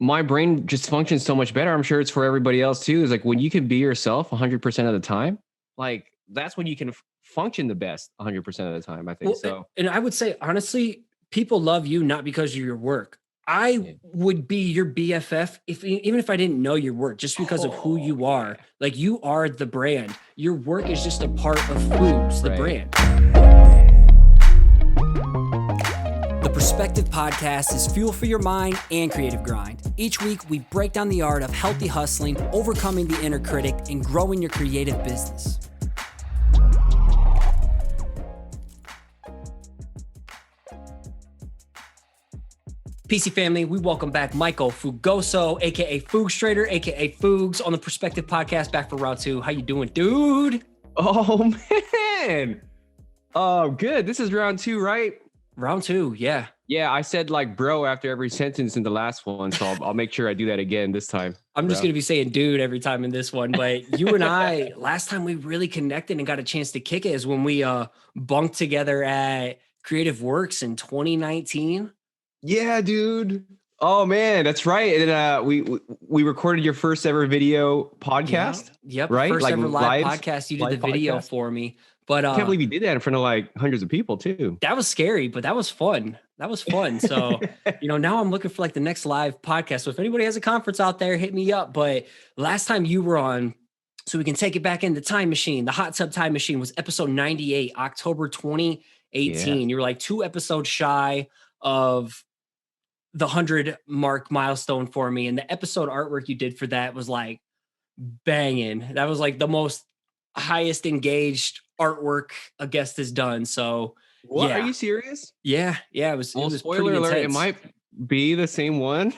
my brain just functions so much better. I'm sure it's for everybody else too. Is like when you can be yourself 100% of the time, like that's when you can function the best 100% of the time, I think. Well, So, and I would say, honestly, people love you not because of your work. I would be your BFF even if I didn't know your work, just because of who you are. Like you are the brand. Your work is just a part of Fugs, the brand. The Perspective Podcast is fuel for your mind and creative grind. Each week, we break down the art of healthy hustling, overcoming the inner critic, and growing your creative business. PC family, we welcome back Michael Fugoso, aka Fugstrator, aka Fugs, on the Perspective Podcast, back for round 2. How you doing, dude? oh man, good. This is round 2, right? Round 2, yeah. Yeah, I said like bro after every sentence in the last one, so I'll make sure I do that again this time. I'm just gonna be saying dude every time in this one, but you and I, last time we really connected and got a chance to kick it is when we bunked together at Creative Works in 2019. Yeah, dude. Oh man, that's right. And we recorded your first ever video podcast. Yeah. Yep, right? first ever live podcast. You did the video for me. But I can't believe you did that in front of like hundreds of people too. That was scary, but that was fun. So, now I'm looking for like the next live podcast. So if anybody has a conference out there, hit me up. But last time you were on, so we can take it back in the time machine, the hot tub time machine, was episode 98, October 2018. Yeah. You were like 2 episodes shy of the 100 mark milestone for me. And the episode artwork you did for that was like banging. That was like the most highest engaged artwork a guest has done. So what, are you serious? Yeah. It was spoiler alert, it might be the same one.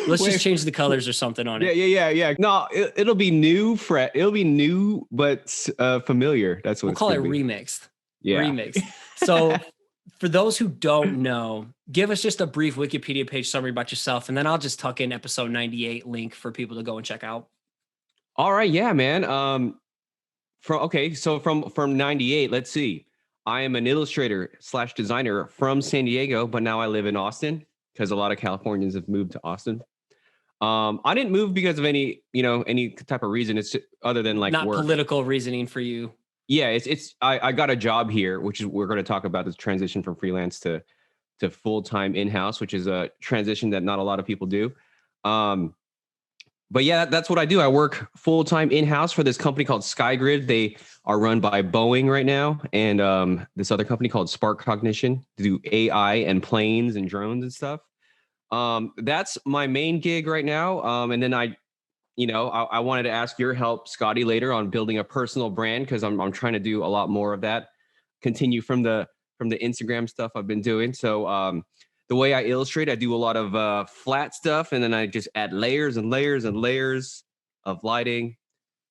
Let's just change the colors or something on it. Yeah. No, it'll be new, it'll be new, but familiar. That's what we'll call it remixed. Yeah. Remixed. So for those who don't know, give us just a brief Wikipedia page summary about yourself, and then I'll just tuck in episode 98 link for people to go and check out. All right. Yeah, man. So from 98, let's see. I am an illustrator / designer from San Diego, but now I live in Austin because a lot of Californians have moved to Austin. I didn't move because of any type of reason. It's just, other than like not work. Political reasoning for you. Yeah, I got a job here, which is we're going to talk about this transition from freelance to full-time in-house, which is a transition that not a lot of people do. But yeah, that's what I do. I work full-time in-house for this company called SkyGrid. They are run by Boeing right now, and this other company called Spark Cognition to do AI and planes and drones and stuff. That's my main gig right now. And then I wanted to ask your help, Scotty, later on building a personal brand, because I'm trying to do a lot more of that. Continue from the Instagram stuff I've been doing. So the way I illustrate, I do a lot of flat stuff, and then I just add layers and layers and layers of lighting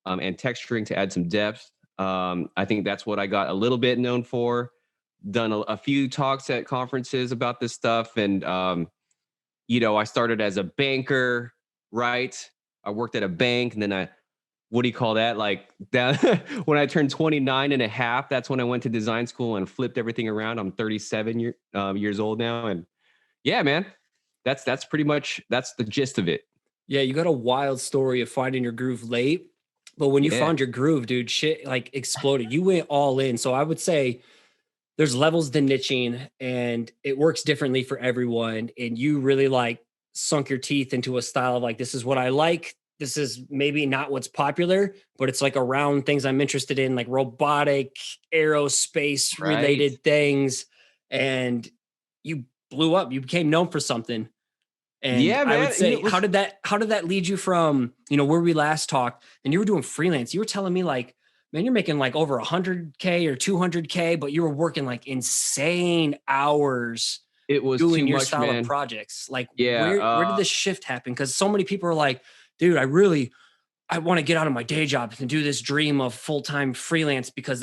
and texturing to add some depth. I think that's what I got a little bit known for. Done a few talks at conferences about this stuff, and I started as a banker, right? I worked at a bank, and then what do you call that? Like when I turned 29 and a half, that's when I went to design school and flipped everything around. I'm 37 years old now. And yeah, man, that's pretty much, that's the gist of it. Yeah. You got a wild story of finding your groove late, but when you found your groove, dude, shit like exploded. You went all in. So I would say there's levels to niching, and it works differently for everyone. And you really like sunk your teeth into a style of like, this is what I like. This is maybe not what's popular, but it's like around things I'm interested in, like robotic, aerospace related things. And you blew up. You became known for something. And yeah, man, I would say, how did that lead you from, where we last talked and you were doing freelance? You were telling me like, man, you're making like over 100K or 200K, but you were working like insane hours. It was doing too your much, style man. of projects. Like, where did this shift happen? Because so many people are like, dude, I want to get out of my day job and do this dream of full-time freelance because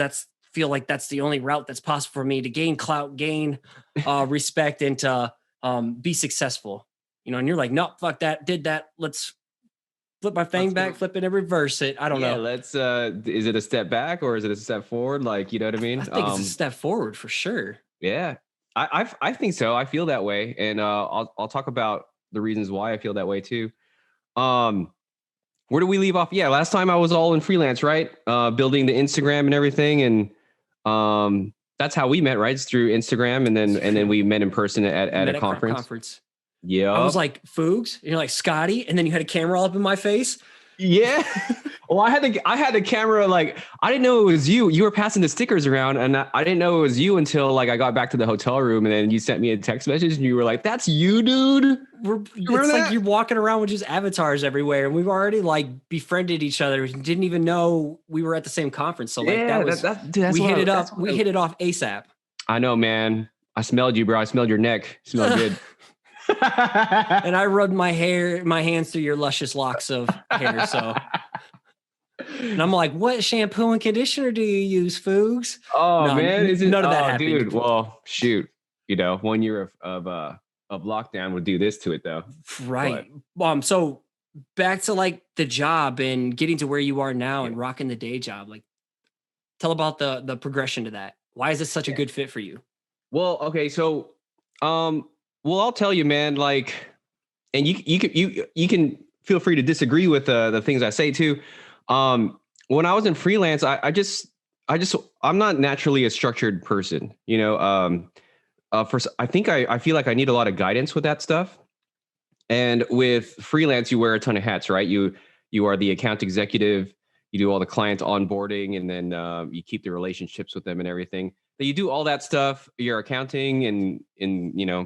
feel like that's the only route that's possible for me to gain clout, gain respect, and to be successful. And you're like, no, fuck that, did that. Let's flip my thing back, flip it and reverse it. I don't know. Let's, is it a step back or is it a step forward? Like, you know what I mean? I think it's a step forward for sure. Yeah, I think so. I feel that way. And I'll talk about the reasons why I feel that way too. Where do we leave off? Yeah, last time I was all in freelance, right? Building the Instagram and everything, and that's how we met, right? It's through Instagram, and then we met in person at a conference. Yeah, I was like, Fugs, and you're like, Scotty, and then you had a camera up in my face. Yeah. Well, I had the camera, like, I didn't know it was you. You were passing the stickers around, and I didn't know it was you until like I got back to the hotel room, and then you sent me a text message and you were like, "That's you, dude." It's like you're walking around with just avatars everywhere, and we've already like befriended each other. We didn't even know we were at the same conference. So like we hit it up. We hit it off ASAP. I know, man. I smelled you, bro. I smelled your neck. You smelled good. And I rubbed my hands through your luscious locks of hair. So, and I'm like, what shampoo and conditioner do you use, Fugs? Oh no, man, none of that happened, dude. Well, shoot, 1 year of lockdown would do this to it, though. Right. So back to like the job and getting to where you are now and rocking the day job. Like, tell about the progression to that. Why is this such a good fit for you? Well, okay, so well, I'll tell you, man, like, and you can feel free to disagree with the things I say too. When I was in freelance, I'm not naturally a structured person, first, I feel like I need a lot of guidance with that stuff. And with freelance, you wear a ton of hats, right? You are the account executive, you do all the client onboarding, and then you keep the relationships with them and everything. You do all that stuff, your accounting and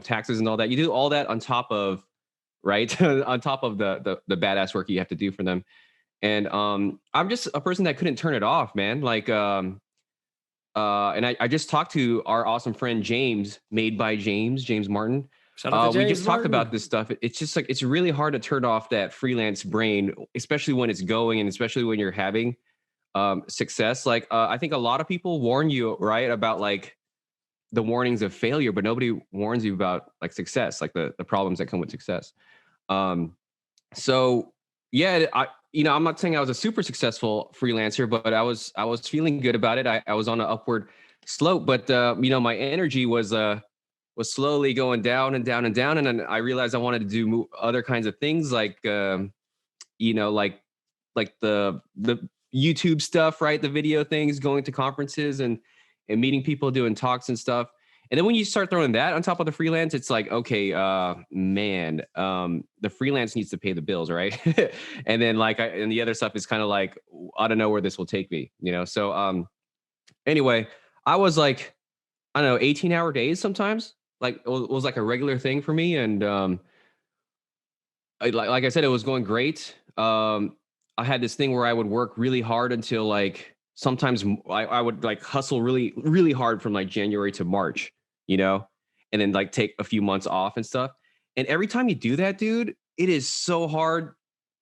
taxes and all that. You do all that on top of, right? On top of the badass work you have to do for them. And I'm just a person that couldn't turn it off, man. Like, and I just talked to our awesome friend James, Made by James Martin. Shout out to James we just Martin. Talked about this stuff. It's just like, it's really hard to turn off that freelance brain, especially when it's going, and especially when you're having success. Like, I think a lot of people warn you, right, about like the warnings of failure, but nobody warns you about like success, like the problems that come with success. So yeah, I'm not saying I was a super successful freelancer, but I was feeling good about it. I was on an upward slope, but my energy was slowly going down and down and down. And then I realized I wanted to do other kinds of things, like like the YouTube stuff, right? The video things, going to conferences and meeting people, doing talks and stuff. And then when you start throwing that on top of the freelance, it's like, okay, man, the freelance needs to pay the bills, right? And then and the other stuff is kind of like, I don't know where this will take me, So anyway, I was like, I don't know, 18-hour days sometimes. Like it was like a regular thing for me. And like I said, it was going great. I had this thing where I would work really hard until like sometimes I would like hustle really, really hard from like January to March, and then like take a few months off and stuff. And every time you do that, dude, it is so hard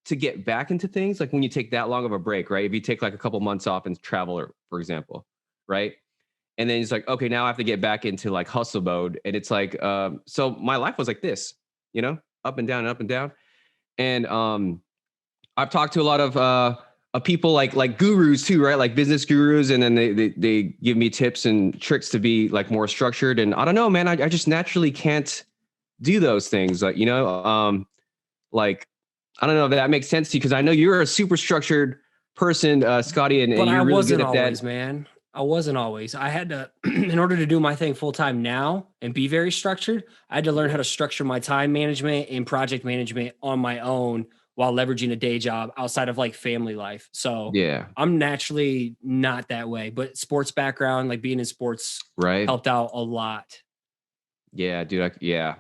to get back into things. Like when you take that long of a break, right? If you take like a couple months off and travel, for example, right? And then it's like, okay, now I have to get back into like hustle mode. And it's like, so my life was like this, up and down and up and down. And I've talked to a lot of people like gurus too, right? Like business gurus. And then they give me tips and tricks to be like more structured. And I don't know, man, I just naturally can't do those things. Like, like, I don't know if that makes sense to you, because I know you're a super structured person, Scotty, and you're really good at that. Man. I wasn't always. I had to, in order to do my thing full time now and be very structured, I had to learn how to structure my time management and project management on my own while leveraging a day job outside of like family life. So yeah, I'm naturally not that way, but sports background, like being in sports, right, helped out a lot. Yeah, dude. Yeah,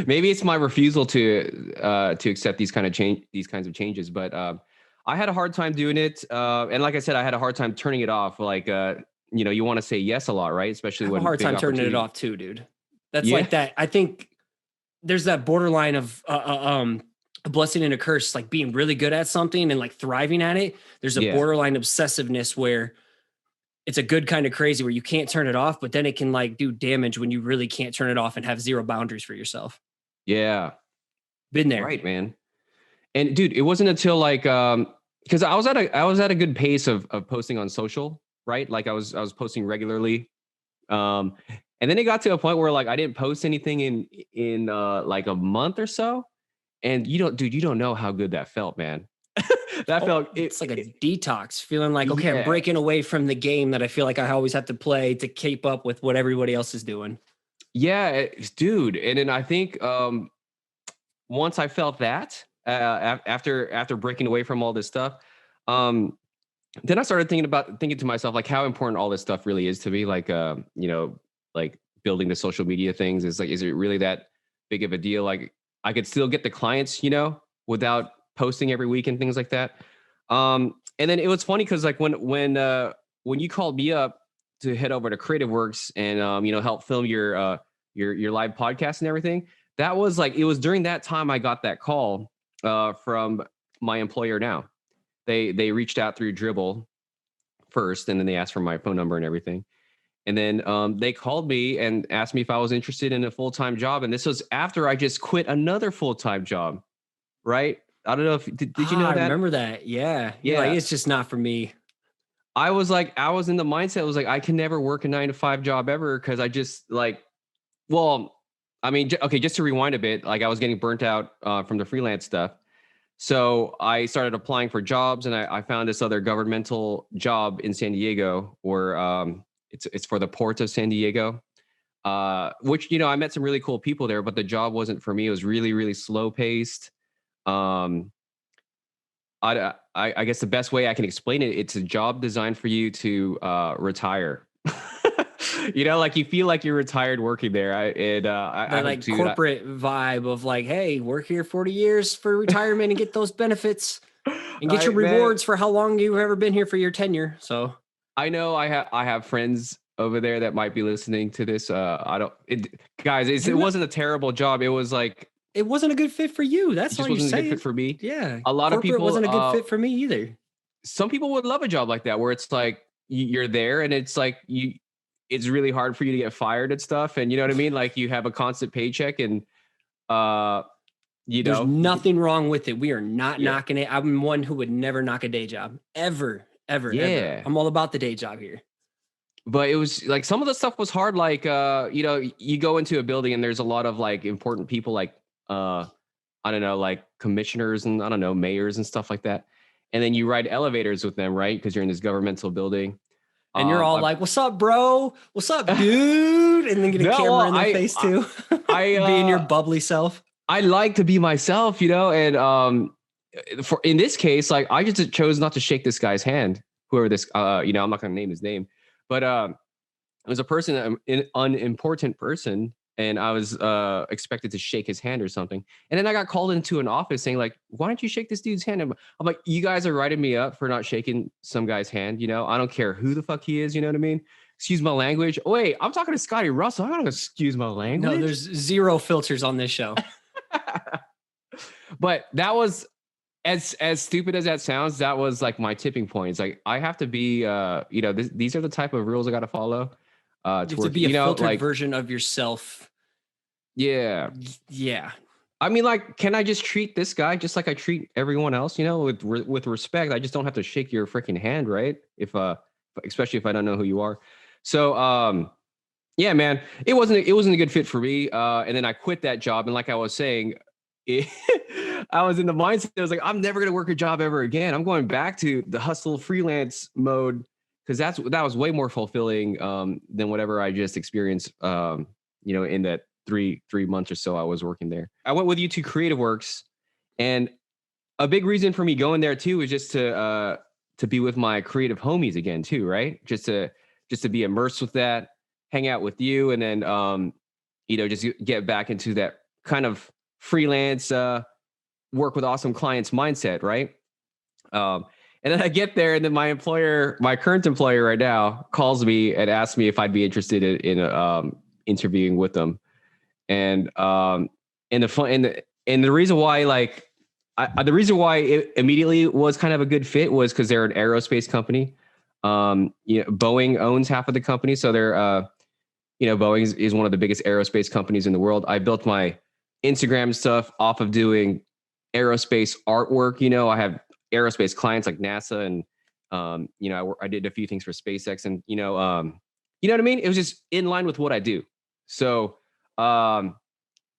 maybe it's my refusal to accept these kinds of changes, but I had a hard time doing it. And like I said, I had a hard time turning it off. Like, you want to say yes a lot, right? Especially when I have a hard time turning it off too, dude. That's like that. I think there's that borderline of a blessing and a curse, like being really good at something and like thriving at it. There's a borderline obsessiveness where it's a good kind of crazy where you can't turn it off, but then it can like do damage when you really can't turn it off and have zero boundaries for yourself. Yeah. Been there. Right, man. And dude, it wasn't until like, because I was at a good pace of posting on social, right? Like I was posting regularly. And then it got to a point where like I didn't post anything in like a month or so. And you don't know how good that felt, man. That felt it's like a detox, feeling like, okay, I'm breaking away from the game that I feel like I always have to play to keep up with what everybody else is doing. Yeah, dude. And then I think once I felt that after breaking away from all this stuff, then I started thinking to myself, like, how important all this stuff really is to me. Like, like building the social media things is it really that big of a deal? Like, I could still get the clients, without posting every week and things like that. And then it was funny because like when you called me up to head over to Creative Works and help film your live podcast and everything, that was like, it was during that time I got that call from my employer now. They reached out through Dribbble first, and then they asked for my phone number and everything. And then they called me and asked me if I was interested in a full-time job. And this was after I just quit another full-time job, right? I don't know if did you know that? I remember that. Yeah. You're like, it's just not for me. I was in the mindset, it was like, I can never work a 9-to-5 job ever, because I just just to rewind a bit, like I was getting burnt out from the freelance stuff. So I started applying for jobs, and I found this other governmental job in San Diego, where it's for the Port of San Diego, which, I met some really cool people there, but the job wasn't for me. It was really, really slow paced. I guess the best way I can explain it, it's a job designed for you to retire. Like you feel like you're retired working there. Corporate vibe of like, hey, work here 40 years for retirement and get those benefits and get your rewards for how long you've ever been here for your tenure. So I know I have friends over there that might be listening to this. It wasn't a terrible job. It was like, it wasn't a good fit for you. That's all you're saying. It wasn't a good fit for me. Yeah. A lot of people wasn't a good fit for me either. Some people would love a job like that, where it's like you're there and it's like it's really hard for you to get fired and stuff. And you know what I mean? Like you have a constant paycheck and, there's nothing wrong with it. We are not knocking it. I'm one who would never knock a day job ever. Ever. I'm all about the day job here. But it was like, some of the stuff was hard. Like, you go into a building and there's a lot of like important people, like, I don't know, like commissioners and mayors and stuff like that. And then you ride elevators with them, right? Because you're in this governmental building. And you're all like, what's up, bro? What's up, dude? And then get a camera in their face too. Being your bubbly self. I like to be myself, and in this case, like I just chose not to shake this guy's hand, whoever this, I'm not going to name his name, but it was a person, an unimportant person. And I was expected to shake his hand or something. And then I got called into an office saying like, why don't you shake this dude's hand? I'm like, you guys are writing me up for not shaking some guy's hand. I don't care who the fuck he is. You know what I mean? Excuse my language. Oh, wait, I'm talking to Scotty.D.Russell. I don't excuse my language. No, there's zero filters on this show. But that was, as stupid as that sounds, that was like my tipping point. It's like, I have to be, these are the type of rules I got to follow. To be a filtered version of yourself. Yeah. Yeah. I mean, like, can I just treat this guy just like I treat everyone else, with respect? I just don't have to shake your freaking hand, right? Especially if I don't know who you are. So, yeah, man, it wasn't a good fit for me. And then I quit that job. And like I was saying, I was in the mindset, I was like, I'm never going to work a job ever again. I'm going back to the hustle freelance mode, because that was way more fulfilling than whatever I just experienced, in that three months or so I was working there. I went with you to Creative Works, and a big reason for me going there too is just to be with my creative homies again too, right? Just to be immersed with that, hang out with you, and then just get back into that kind of freelance work with awesome clients mindset, right? And then I get there, and then my current employer right now, calls me and asks me if I'd be interested in interviewing with them. And the reason why, like, the reason why it immediately was kind of a good fit was because they're an aerospace company. Boeing owns half of the company, so they're Boeing is one of the biggest aerospace companies in the world. I built my Instagram stuff off of doing aerospace artwork. I have aerospace clients like NASA, and I did a few things for SpaceX, and you know what I mean? It was just in line with what I do. So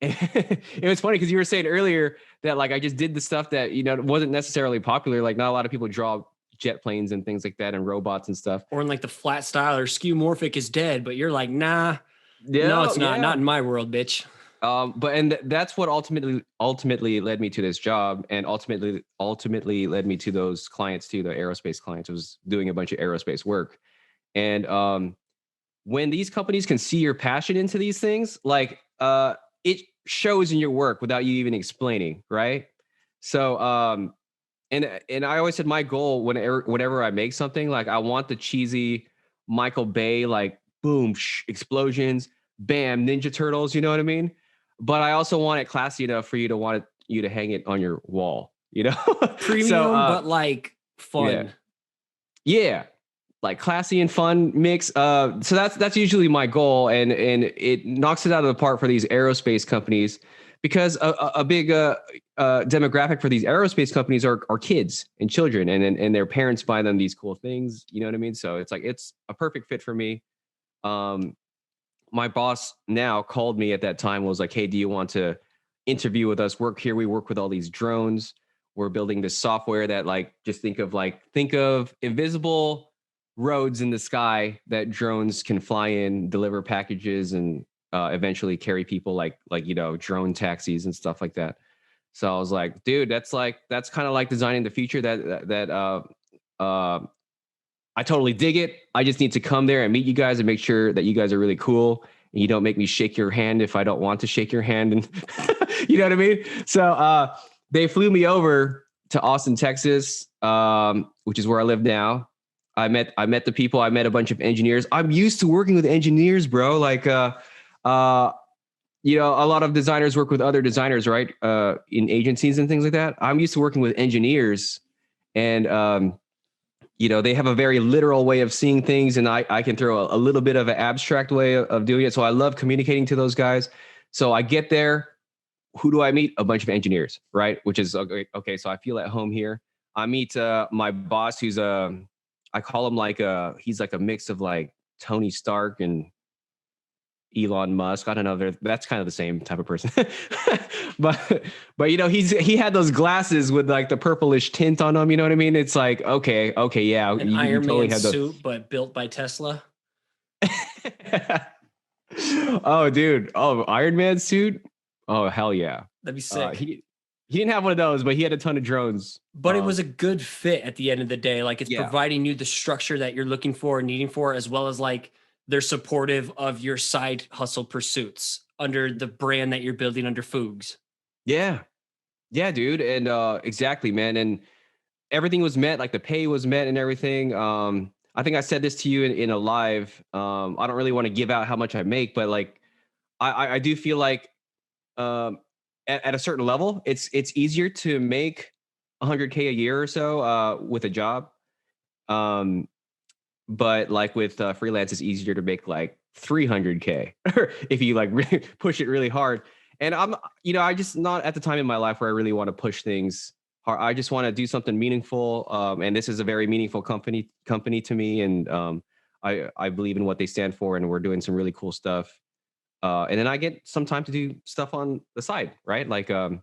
It was funny because you were saying earlier that like I just did the stuff that, you know, wasn't necessarily popular. Like not a lot of people draw jet planes and things like that and robots and stuff. Or in like the flat style or skeuomorphic is dead, but you're like, nah, no, Yeah, it's not. Not in my world, bitch. But that's what ultimately led me to this job, and ultimately led me to those clients too, the aerospace clients. I was doing a bunch of aerospace work, and when these companies can see your passion into these things, like it shows in your work without you even explaining, right? So and I always said my goal whenever I make something, like I want the cheesy Michael Bay, like boom, explosions, bam, Ninja Turtles, you know what I mean? But I also want it classy enough for you to hang it on your wall, you know? Premium, So but like fun. yeah, like classy and fun mix. So that's usually my goal, and it knocks it out of the park for these aerospace companies, because a big demographic for these aerospace companies are kids and children, and their parents buy them these cool things. You know what I mean? So it's like it's a perfect fit for me. My boss now called me at that time, was like, hey, do you want to interview with us, work here? We work with all these drones. We're building this software that like, just think of invisible roads in the sky that drones can fly in, deliver packages, and eventually carry people, like you know, drone taxis and stuff like that. So I was like, dude, that's kind of like designing the future that I totally dig it. I just need to come there and meet you guys and make sure that you guys are really cool, and you don't make me shake your hand if I don't want to shake your hand. And you know what I mean? So they flew me over to Austin, Texas, which is where I live now. I met the people. I met a bunch of engineers. I'm used to working with engineers, bro. Like, you know, a lot of designers work with other designers, right? In agencies and things like that. I'm used to working with engineers, and you know, they have a very literal way of seeing things, and I can throw a little bit of an abstract way of doing it. So I love communicating to those guys. So I get there. Who do I meet? A bunch of engineers, right? Which is okay. So I feel at home here. I meet my boss, who's I call him like he's like a mix of like Tony Stark and Elon Musk. I don't know. That's kind of the same type of person. but you know, he had those glasses with like the purplish tint on them. You know what I mean? It's like, okay, yeah. An Iron totally Man suit, but built by Tesla. Oh, dude. Oh, Iron Man suit. Oh, hell yeah. That'd be sick. He didn't have one of those, but he had a ton of drones. But it was a good fit at the end of the day. Like it's providing you the structure that you're looking for and needing for, as well as like they're supportive of your side hustle pursuits under the brand that you're building under Fugs. Yeah. Yeah, dude. And exactly, man. And everything was met, like the pay was met and everything. I think I said this to you in a live. I don't really want to give out how much I make, but like I do feel like at a certain level, it's easier to make 100K a year or so with a job. But like with freelance, it's easier to make like 300K if you like really push it really hard. And I'm, you know, I just not at the time in my life where I really want to push things hard. I just want to do something meaningful. And this is a very meaningful company to me. And I believe in what they stand for, and we're doing some really cool stuff. And then I get some time to do stuff on the side, right? Like we're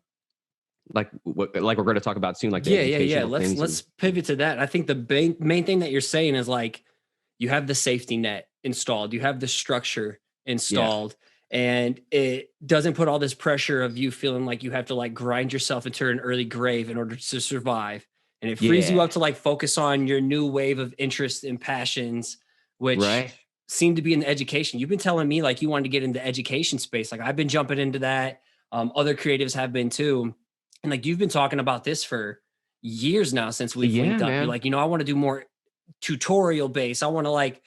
going to talk about soon. Like yeah. Let's pivot to that. I think the main thing that you're saying is like you have the safety net installed, you have the structure installed, and it doesn't put all this pressure of you feeling like you have to like grind yourself into an early grave in order to survive. And it frees you up to like focus on your new wave of interests and passions, which seem to be in the education. You've been telling me like you wanted to get into the education space. Like I've been jumping into that. Other creatives have been too. And like you've been talking about this for years now since we've linked up. Man. You're like, you know, I want to do more tutorial based. I want to like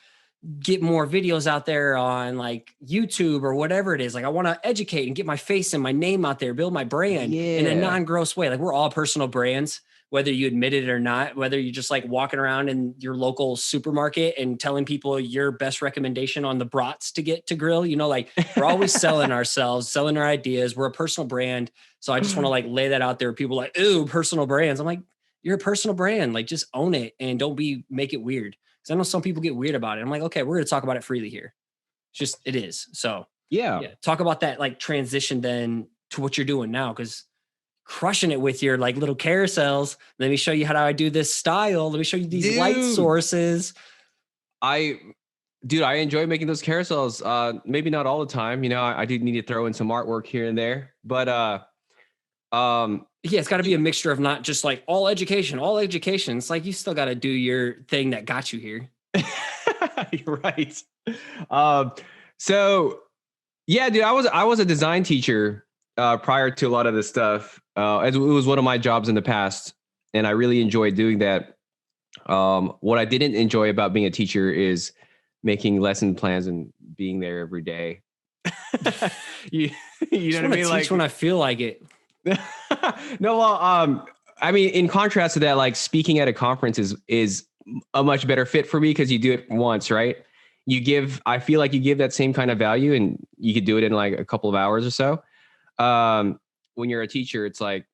get more videos out there on like YouTube or whatever it is. Like I want to educate and get my face and my name out there, build my brand in a non-gross way. Like we're all personal brands, whether you admit it or not, whether you're just like walking around in your local supermarket and telling people your best recommendation on the brats to get to grill, you know, like we're always selling ourselves, selling our ideas. We're a personal brand. So I just want to like lay that out there. People like, ooh, personal brands. I'm like, you're a personal brand. Like just own it and don't make it weird. Cause I know some people get weird about it. I'm like, okay, we're going to talk about it freely here. It's just, it is. So Yeah. Talk about that like transition then to what you're doing now, because crushing it with your like little carousels. Let me show you how I do this style. Let me show you these light sources. Dude, I enjoy making those carousels. Maybe not all the time. You know, I do need to throw in some artwork here and there, but it's got to be a mixture of not just like all education. It's like you still got to do your thing that got you here. You're right. So yeah, dude, I was a design teacher prior to a lot of this stuff. It was one of my jobs in the past, and I really enjoyed doing that. What I didn't enjoy about being a teacher is making lesson plans and being there every day. you know what I mean? Like when I feel like it. No, well, I mean, in contrast to that, like speaking at a conference is a much better fit for me because you do it once, right? I feel like you give that same kind of value, and you could do it in like a couple of hours or so. When you're a teacher, it's like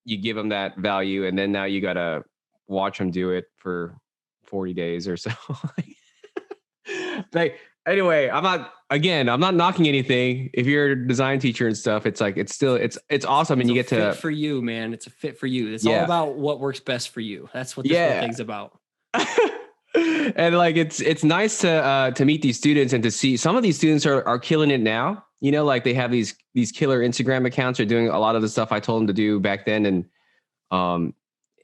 you give them that value, and then now you gotta watch them do it for 40 days or so. Like, anyway, I'm not knocking anything. If you're a design teacher and stuff, it's like, it's awesome. And you get to fit for you, man. It's a fit for you. It's all about what works best for you. That's what this whole thing's about. And like, it's nice to meet these students and to see some of these students are killing it now. You know, like they have these killer Instagram accounts, are doing a lot of the stuff I told them to do back then.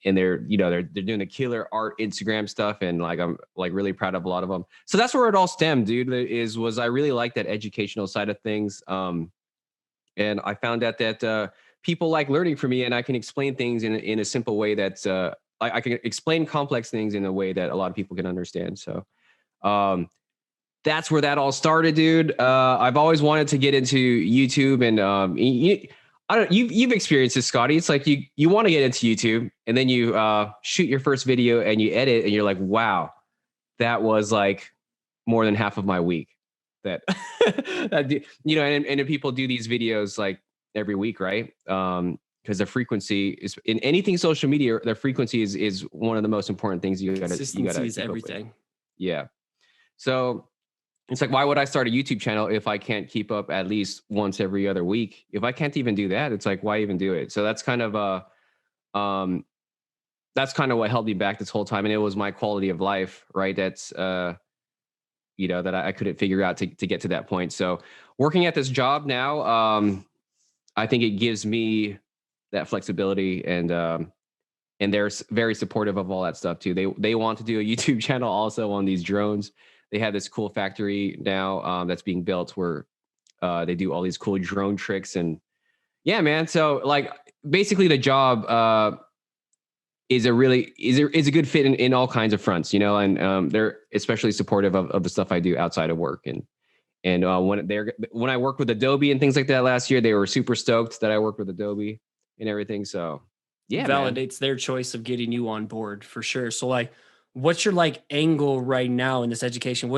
And they're doing the killer art Instagram stuff. And like, I'm like really proud of a lot of them. So that's where it all stemmed, dude, was I really like that educational side of things. And I found out that people like learning from me, and I can explain things in a simple way that's I can explain complex things in a way that a lot of people can understand. So that's where that all started, dude. I've always wanted to get into YouTube, and you've experienced this, Scotty. It's like you want to get into YouTube, and then you shoot your first video and you edit, and you're like, wow, that was like more than half of my week. That and people do these videos like every week, right? Because the frequency is in anything social media. The frequency is one of the most important things. Consistency is everything. Yeah. So it's like, why would I start a YouTube channel if I can't keep up at least once every other week? If I can't even do that, it's like, why even do it? So that's kind of what held me back this whole time. And it was my quality of life, right? That's, that I couldn't figure out to get to that point. So working at this job now, I think it gives me that flexibility, and they're very supportive of all that stuff too. They want to do a YouTube channel also on these drones. They have this cool factory now that's being built where they do all these cool drone tricks, and yeah, man. So like basically the job is a good fit in all kinds of fronts, and they're especially supportive of the stuff I do outside of work. And when I worked with Adobe and things like that last year, they were super stoked that I worked with Adobe and everything. So yeah, validates their choice of getting you on board for sure. So like, what's your like angle right now in this education?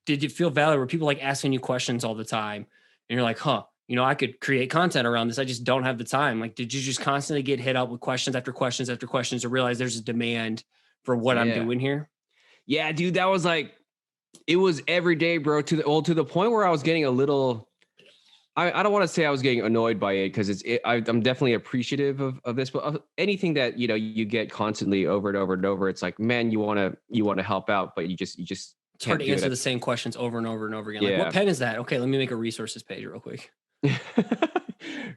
Did you feel valid? Were people like asking you questions all the time and you're like, I could create content around this. I just don't have the time. Like, did you just constantly get hit up with questions after questions after questions to realize there's a demand for what I'm doing here? Yeah, dude, that was like, it was every day, bro, to the point where I was getting a little, I don't want to say I was getting annoyed by it, because I'm definitely appreciative of this, but anything that, you get constantly over and over and over, it's like, man, you want to help out, but you just it's hard to answer the same questions over and over and over again. Yeah. Like, what pen is that? Okay, let me make a resources page real quick.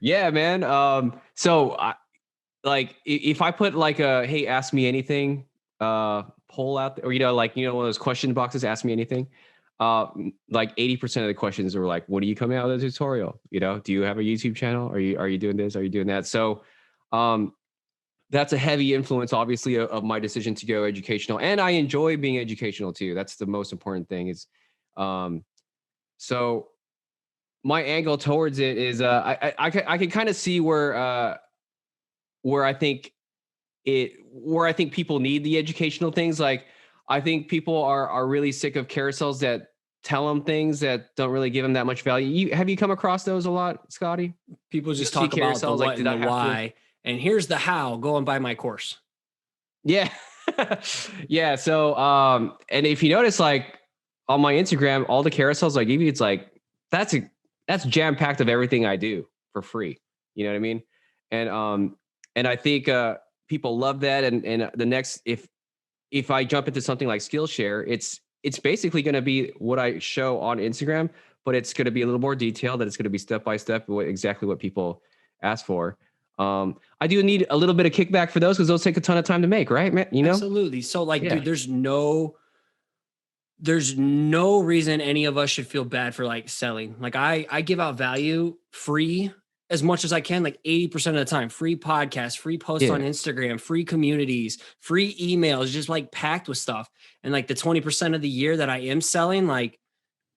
Yeah, man. So if I put like hey, ask me anything poll out there, or one of those question boxes, ask me anything, like 80% of the questions were like, what are you coming out with a tutorial? Do you have a YouTube channel? Are you doing this? Are you doing that? So that's a heavy influence, obviously, of my decision to go educational. And I enjoy being educational too. That's the most important thing is, so my angle towards it is, I can kind of see where I think people need the educational things. Like, I think people are really sick of carousels that tell them things that don't really give them that much value. Have you come across those a lot, Scotty? People just talk about the what and the why, and here's the how. Go and buy my course. Yeah. Yeah. So, and if you notice, like on my Instagram, all the carousels I give you, it's like, that's jam packed of everything I do for free. You know what I mean? And I think people love that. And the next, if I jump into something like Skillshare, it's basically going to be what I show on Instagram, but it's going to be a little more detailed. That it's going to be step by step, exactly what people ask for. I do need a little bit of kickback for those because those take a ton of time to make, right, man? You know, absolutely. So, like, dude, there's no reason any of us should feel bad for like selling. Like, I give out value free as much as I can, like 80% of the time. Free podcasts, free posts on Instagram, free communities, free emails, just like packed with stuff. And like the 20% of the year that I am selling, like,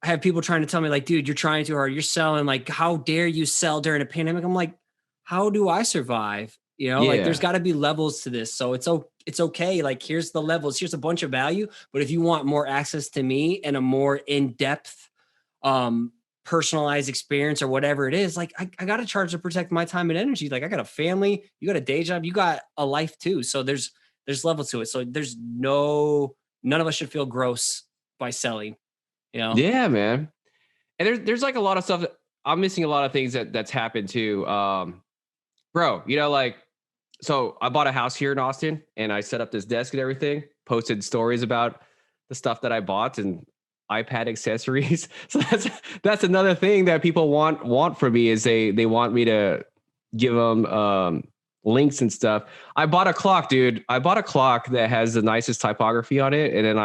I have people trying to tell me, like, dude, you're trying too hard. You're selling. Like, how dare you sell during a pandemic? I'm like, how do I survive? You know, like, there's got to be levels to this. So it's okay. Like, here's the levels. Here's a bunch of value. But if you want more access to me and a more in-depth, personalized experience or whatever it is, like, I got to charge to protect my time and energy. Like, I got a family, you got a day job, you got a life too. So there's levels to it. So none of us should feel gross by selling. You know? Yeah, man. And there's like a lot of stuff that I'm missing, a lot of things that's happened too. Bro, you know, like, so I bought a house here in Austin and I set up this desk and everything, posted stories about the stuff that I bought and iPad accessories. So that's another thing that people want from me is they want me to give them links and stuff. I bought a clock, dude. I bought a clock that has the nicest typography on it. And then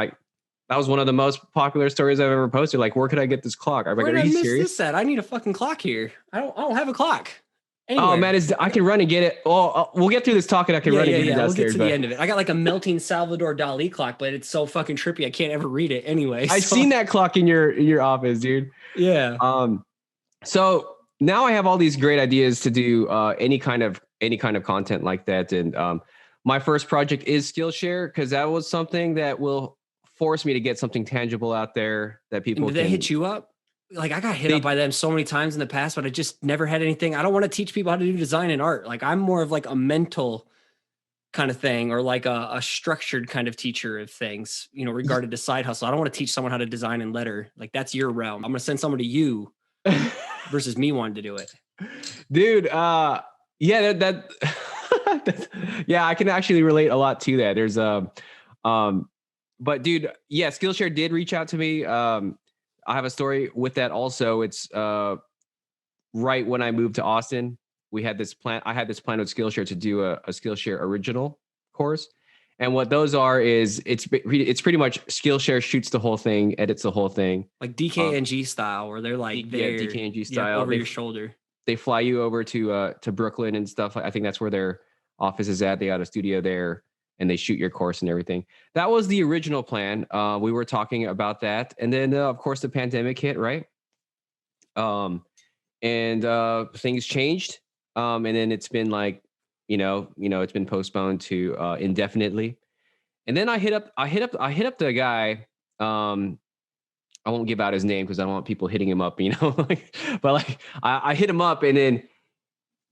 that was one of the most popular stories I've ever posted. Like, where could I get this clock? I'm like, are you serious? This at? I need a fucking clock here. I don't have a clock. Anywhere. Oh man, I can run and get it. Oh, we'll get through this talk and I can run and get it downstairs. We'll get to the end of it. I got like a melting Salvador Dali clock, but it's so fucking trippy. I can't ever read it anyway. I've seen that clock in your office, dude. Yeah. So now I have all these great ideas to do any kind of content like that. And my first project is Skillshare because that was something that will force me to get something tangible out there that people can. Did they hit you up? Like, I got hit up by them so many times in the past, but I just never had anything. I don't want to teach people how to do design and art. Like, I'm more of like a mental kind of thing, or like a structured kind of teacher of things, you know, regarded to side hustle. I don't want to teach someone how to design and letter. Like, that's your realm. I'm going to send someone to you versus me wanting to do it. Dude. Yeah, yeah, I can actually relate a lot to that. There's but dude, yeah, Skillshare did reach out to me. I have a story with that also. It's right when I moved to Austin, I had this plan with Skillshare to do a Skillshare original course. And what those are is it's pretty much Skillshare shoots the whole thing, edits the whole thing. Like DKNG style, where they're like DKNG style over your shoulder. They fly you over to Brooklyn and stuff. I think that's where their office is at. They got a studio there. And they shoot your course and everything. That was the original plan. We were talking about that. And then, of course, the pandemic hit, right? And things changed. And then it's been like, it's been postponed to indefinitely. And then I hit up the guy. I won't give out his name because I don't want people hitting him up, but I hit him up and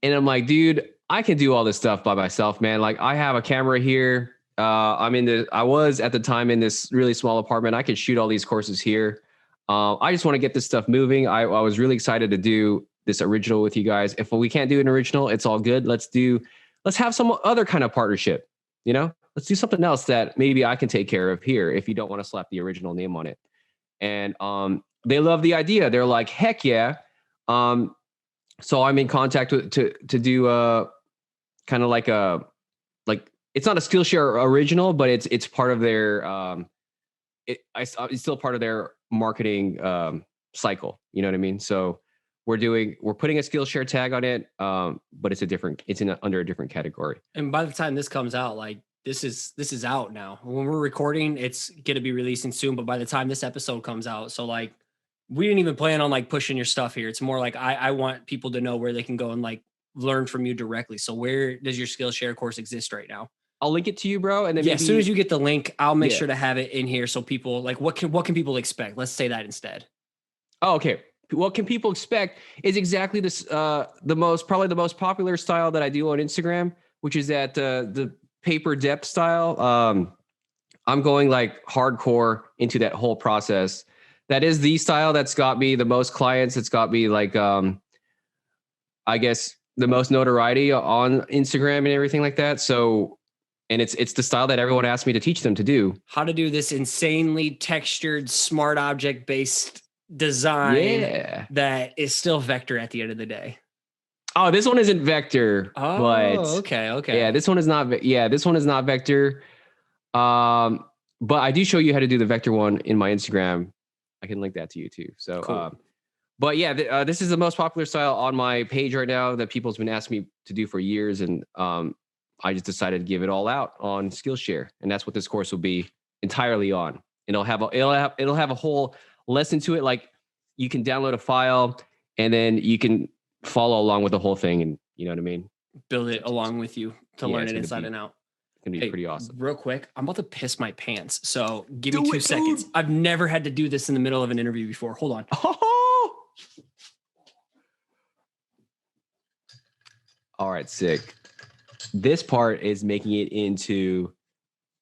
I'm like, dude, I can do all this stuff by myself, man. Like, I have a camera here. I was at the time in this really small apartment. I could shoot all these courses here. I just want to get this stuff moving. I was really excited to do this original with you guys. If we can't do an original, it's all good. Let's have some other kind of partnership, let's do something else that maybe I can take care of here if you don't want to slap the original name on it. And they love the idea. They're like, heck yeah. So I'm in contact with to do kind of like it's not a Skillshare original, but it's part of their it's still part of their marketing cycle. You know what I mean? So we're putting a Skillshare tag on it, but it's under a different category. And by the time this comes out, like this is out now. When we're recording, it's gonna be releasing soon. But by the time this episode comes out, so like we didn't even plan on like pushing your stuff here. It's more like I want people to know where they can go and like learn from you directly. So where does your Skillshare course exist right now? I'll link it to you, bro. And then as soon as you get the link, I'll make sure to have it in here so people like what can people expect? Let's say that instead. Oh, okay. What can people expect is exactly this probably the most popular style that I do on Instagram, which is that the paper depth style. I'm going like hardcore into that whole process. that is the style that's got me the most clients. It's got me like, I guess the most notoriety on Instagram and everything like that. So, and it's the style that everyone asked me to teach them to do. How to do this insanely textured, smart object based design that is still vector at the end of the day. Oh, this one isn't vector. Oh, but okay. Yeah, this one is not. Yeah, this one is not vector. But I do show you how to do the vector one in my Instagram. I can link that to you too. So, cool. But yeah, this is the most popular style on my page right now that people's been asking me to do for years, and I just decided to give it all out on Skillshare, and that's what this course will be entirely on. And it'll have a whole lesson to it. Like you can download a file, and then you can follow along with the whole thing, and you know what I mean. Build it along with you to learn it inside and out. It's gonna be pretty awesome. Real quick, I'm about to piss my pants, so give me 2 seconds. Dude. I've never had to do this in the middle of an interview before. Hold on. All right, sick. This part is making it into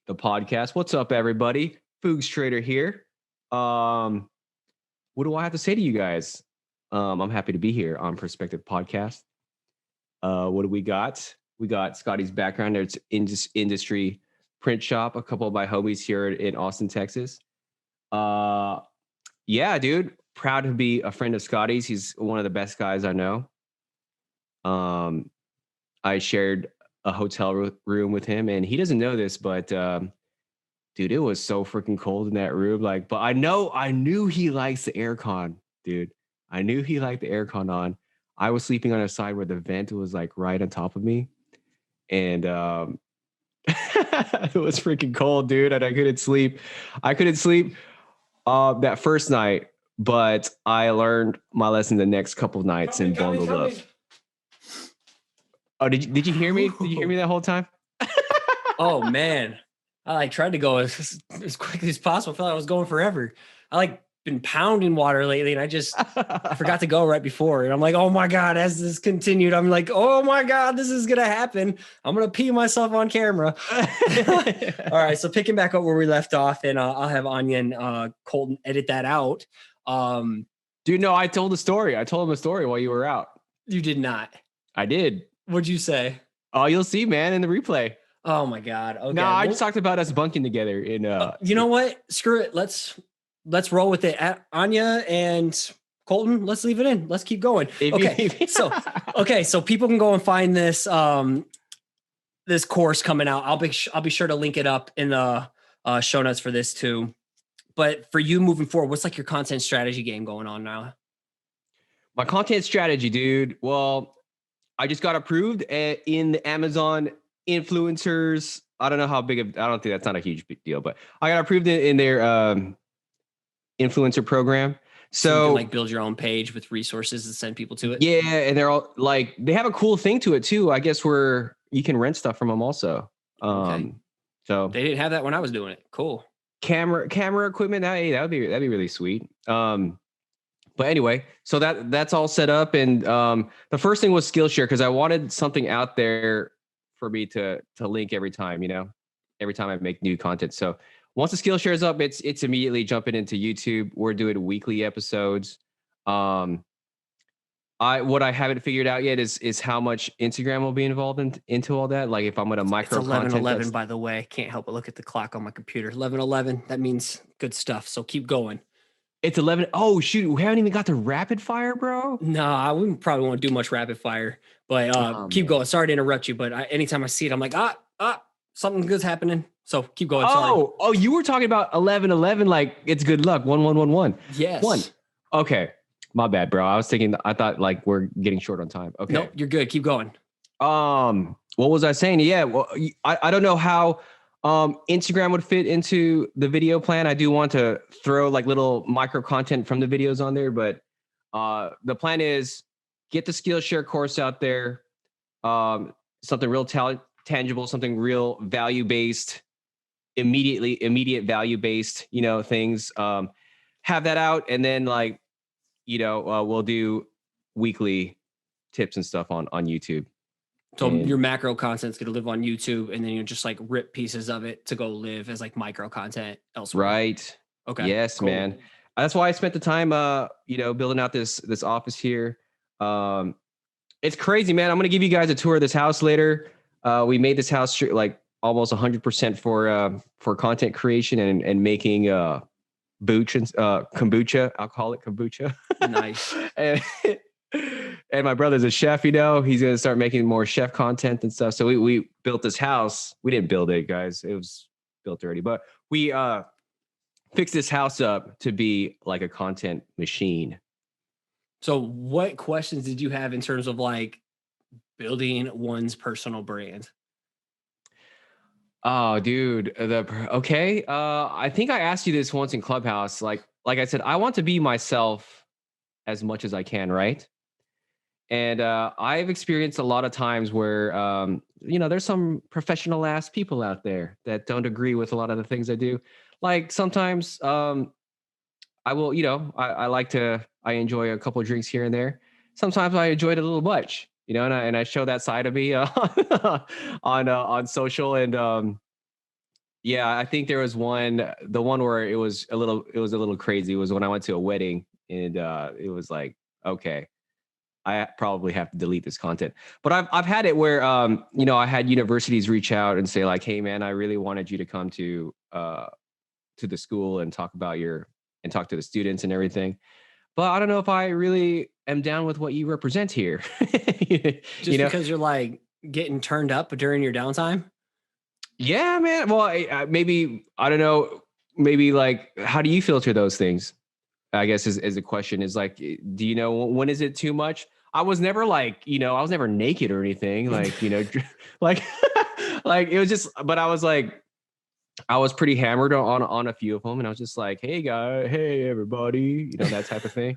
the podcast. What's up, everybody? Fugstrator here. What do I have to say to you guys? I'm happy to be here on Perspective Podcast. What do we got? We got Scotty's background. It's industry print shop. A couple of my homies here in Austin, Texas. Yeah, dude. Proud to be a friend of Scotty's. He's one of the best guys I know. I shared a hotel room with him, and he doesn't know this, but dude, it was so freaking cold in that room. Like, but I knew he likes the aircon, dude. I knew he liked the aircon on. I was sleeping on a side where the vent was like right on top of me, and it was freaking cold, dude. And I couldn't sleep. That first night, but I learned my lesson the next couple of nights and bundled up. Oh, did you hear me? Did you hear me that whole time? Oh man, I tried to go as quickly as possible. I felt like I was going forever. I been pounding water lately, and I forgot to go right before. And I'm like, oh my God, as this continued, I'm like, oh my God, this is gonna happen. I'm gonna pee myself on camera. All right, so picking back up where we left off, and I'll have Anya and Colton edit that out. Dude, no, I told the story. I told him a story while you were out. You did not. I did. What'd you say? Oh, you'll see, man, in the replay. Oh my God. Okay. No, I just talked about us bunking together in you know what? Screw it. Let's roll with it. Anya and Colton, let's leave it in. Let's keep going. Okay. So people can go and find this this course coming out. I'll be sure to link it up in the show notes for this too. But for you moving forward, what's like your content strategy game going on now? My content strategy, dude. Well, I just got approved in the Amazon influencers. I don't know how big of, I don't think that's not a huge big deal, but I got approved in their influencer program. So you can build your own page with resources and send people to it. Yeah. And they're all they have a cool thing to it too. I guess where you can rent stuff from them also. Okay. So they didn't have that when I was doing it. Cool. Camera equipment. That'd be really sweet. But anyway, so that's all set up. And the first thing was Skillshare, because I wanted something out there for me to link every time, every time I make new content. So once the Skillshare is up, it's immediately jumping into YouTube. We're doing weekly episodes. What I haven't figured out yet is how much Instagram will be involved into all that. Like if I'm going to micro content. It's 11:11, by the way. Can't help but look at the clock on my computer. 11:11. That means good stuff. So keep going. It's 11. Oh, shoot. We haven't even got to rapid fire, bro. No, I wouldn't probably want to do much rapid fire, but keep going. Sorry to interrupt you, but anytime I see it, I'm like, something good's happening. So keep going. Oh, you were talking about 11:11. Like it's good luck. 1-1-1-1. Yes. 1. Okay. My bad, bro. I thought we're getting short on time. Okay. Nope, you're good. Keep going. What was I saying? Yeah. Well, I don't know how Instagram would fit into the video plan. I do want to throw little micro content from the videos on there, but the plan is get the Skillshare course out there, something real tangible, something real value-based, immediate value-based, things. Have that out, and then we'll do weekly tips and stuff on YouTube. So your macro content's going to live on YouTube, and then you just rip pieces of it to go live as micro content elsewhere. Right. Okay. Yes, cool. Man. that's why I spent the time, building out this office here. It's crazy, man. I'm going to give you guys a tour of this house later. We made this house like almost 100% for content creation and making kombucha, alcoholic kombucha. Nice. and my brother's a chef, he's going to start making more chef content and stuff. So we built this house. We didn't build it, guys. It was built already, but we fixed this house up to be like a content machine. So what questions did you have in terms of like building one's personal brand? Oh, dude. Okay. I think I asked you this once in Clubhouse. Like I said, I want to be myself as much as I can, right? And I've experienced a lot of times where, there's some professional ass people out there that don't agree with a lot of the things I do. Like sometimes I will, I enjoy a couple of drinks here and there. Sometimes I enjoy it a little much, and I show that side of me on social. And I think there was the one where it was a little crazy. It was when I went to a wedding, and it was like, okay, I probably have to delete this content. But I've had it where I had universities reach out and say like, hey man, I really wanted you to come to the school and talk to the students and everything. But I don't know if I really am down with what you represent here. Because you're like getting turned up during your downtime? Yeah, man. Well, maybe, I don't know. Maybe like, how do you filter those things? I guess is the question is like, do you know when is it too much? I was never like, I was never naked or anything like, like, like it was just, but I was like, I was pretty hammered on a few of them. And I was just like, hey guy, hey everybody, that type of thing.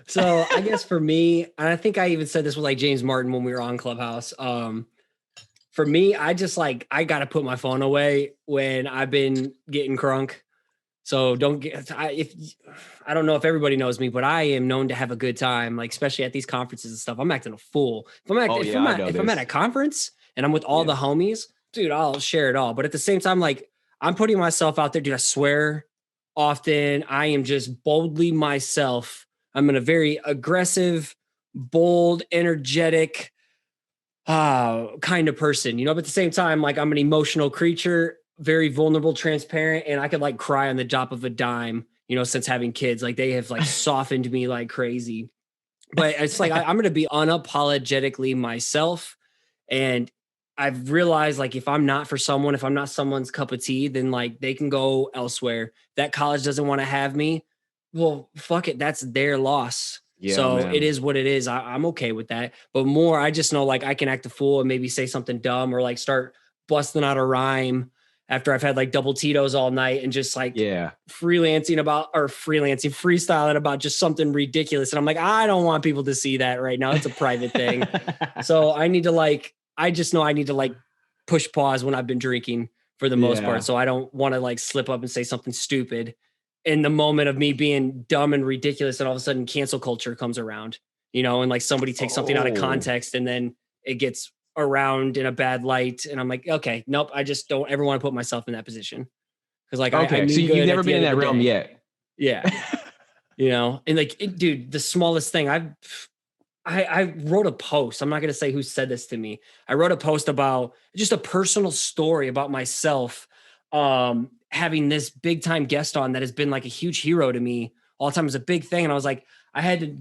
So I guess for me, and I think I even said this with like James Martin when we were on Clubhouse. For me, I just like, I got to put my phone away when I've been getting crunk. So I don't know if everybody knows me, but I am known to have a good time, like especially at these conferences and stuff. I'm acting a fool. If I'm at a conference and I'm with all the homies, dude, I'll share it all. But at the same time, like I'm putting myself out there, dude. I swear often I am just boldly myself. I'm in a very aggressive, bold, energetic kind of person, but at the same time, like I'm an emotional creature, very vulnerable, transparent, and I could like cry on the drop of a dime, since having kids. Like they have like softened me like crazy. But it's like I'm going to be unapologetically myself. And I've realized like if I'm not someone's cup of tea, then like they can go elsewhere. That college doesn't want to have me. Well, fuck it. That's their loss. Yeah, so man. It is what it is. I'm okay with that. But more, I just know like I can act a fool and maybe say something dumb or like start busting out a rhyme after I've had like double Tito's all night and just like freestyling about just something ridiculous. And I'm like, I don't want people to see that right now. It's a private thing. So I need to push pause when I've been drinking for the most part. So I don't want to like slip up and say something stupid in the moment of me being dumb and ridiculous. And all of a sudden cancel culture comes around, and like somebody takes something out of context and then it gets around in a bad light. And I'm like, okay, nope. I just don't ever want to put myself in that position. Cause like, okay. So you've never been in that realm yet. Yeah. And like, dude, the smallest thing I wrote a post. I'm not going to say who said this to me. I wrote a post about just a personal story about myself. Having this big time guest on that has been like a huge hero to me all the time. It was a big thing. And I was like, I had